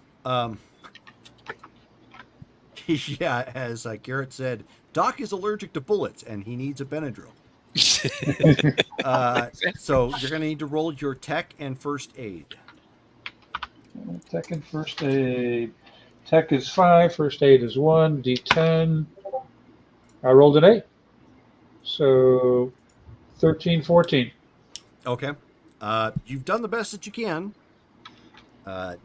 Yeah, as Garrett said, Doc is allergic to bullets and he needs a Benadryl. So you're going to need to roll your tech and first aid. Tech and first aid. Tech is 5. First aid is 1. D10. I rolled an 8. So 13, 14. Okay. You've done the best that you can.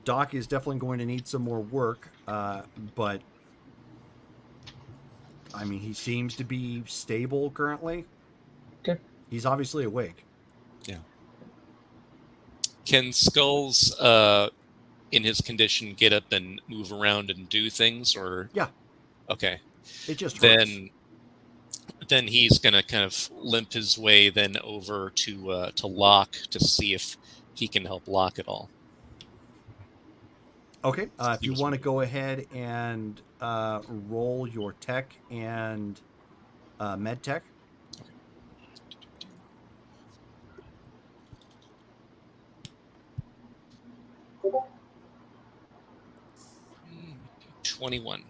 Doc is definitely going to need some more work, but I mean, he seems to be stable currently. Okay. He's obviously awake. Yeah. Can Skulls, in his condition, get up and move around and do things, or? Yeah. Okay. It just hurts. Then he's gonna kind of limp his way then over to Locke to see if he can help Locke at all. Okay. If you want to go ahead and roll your tech and med tech. 21.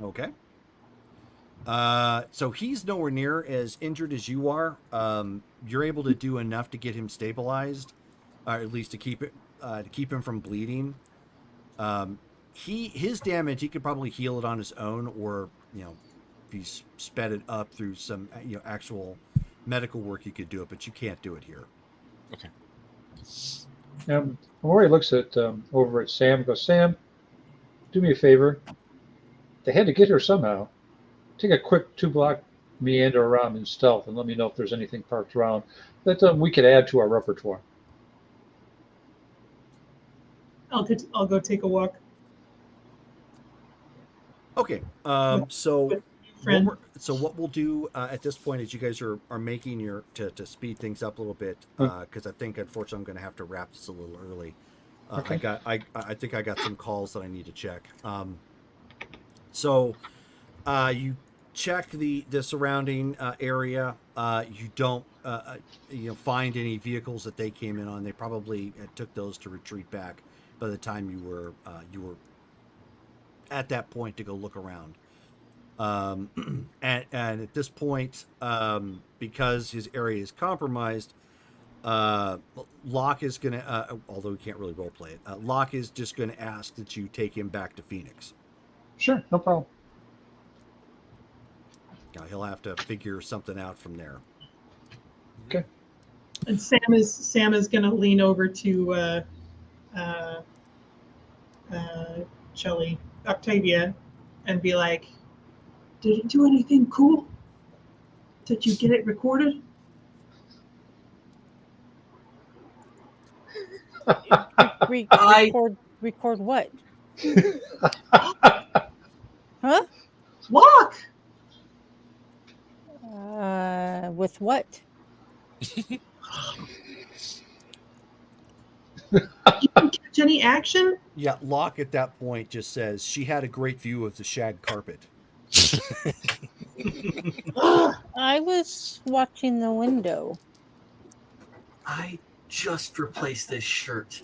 Okay. So he's nowhere near as injured as you are. You're able to do enough to get him stabilized, or at least to keep him from bleeding. His damage, he could probably heal it on his own, or if he's sped it up through some actual medical work, he could do it. But you can't do it here. Okay. Maury looks at over at Sam and goes, Sam, do me a favor. They had to get her somehow. Take a quick 2-block meander around in stealth and let me know if there's anything parked around that we could add to our repertoire. I'll go take a walk. Okay. So Friend. what we'll do at this point is you guys are making your to speed things up a little bit because I think unfortunately I'm going to have to wrap this a little early. Okay. I think I got some calls that I need to check. So you check the surrounding area. You don't find any vehicles that they came in on. They probably took those to retreat back by the time you were at that point to go look around. And at this point, because his area is compromised, Locke is gonna, although he can't really role play it, Locke is just gonna ask that you take him back to Phoenix. Sure, no problem. Now he'll have to figure something out from there. Okay. And Sam is gonna lean over to Shelly, Octavia, and be like, "Did it do anything cool? Did you get it recorded?" Record what? Huh? Lock. With what? You didn't catch any action? Yeah, Locke at that point just says she had a great view of the shag carpet. I was watching the window. I just replaced this shirt.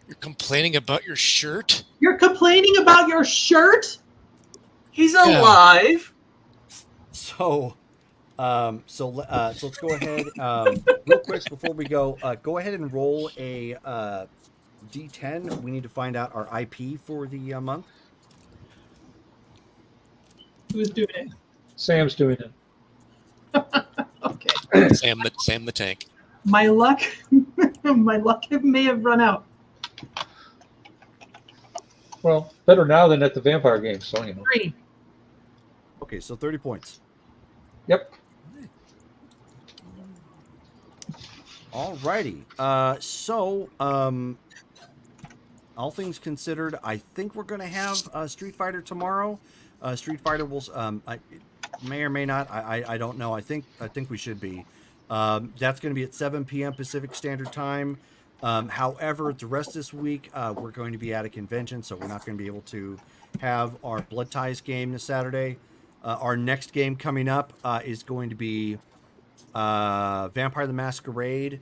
You're complaining about your shirt? You're complaining about your shirt? He's alive. So let's go ahead real quick before we go. Go ahead and roll a D10. We need to find out our IP for the month. Who's doing it? Sam's doing it. Okay. Sam the tank. My luck may have run out. Well, better now than at the vampire game, so you know. 3. Okay, so 30 points. Yep. Alrighty. All things considered, I think we're going to have Street Fighter tomorrow. Street Fighter will, may or may not. I don't know. I think we should be. That's going to be at 7 p.m. Pacific Standard Time. However, the rest of this week, we're going to be at a convention, so we're not going to be able to have our Blood Ties game this Saturday. Our next game coming up is going to be Vampire the Masquerade,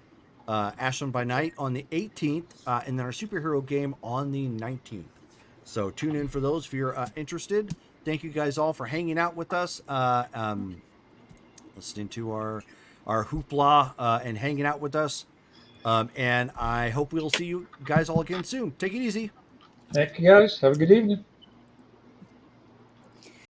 Ashland by Night on the 18th, and then our superhero game on the 19th. So tune in for those if you're interested. Thank you guys all for hanging out with us, listening to our hoopla and hanging out with us. And I hope we'll see you guys all again soon. Take it easy. Thank you guys. Have a good evening.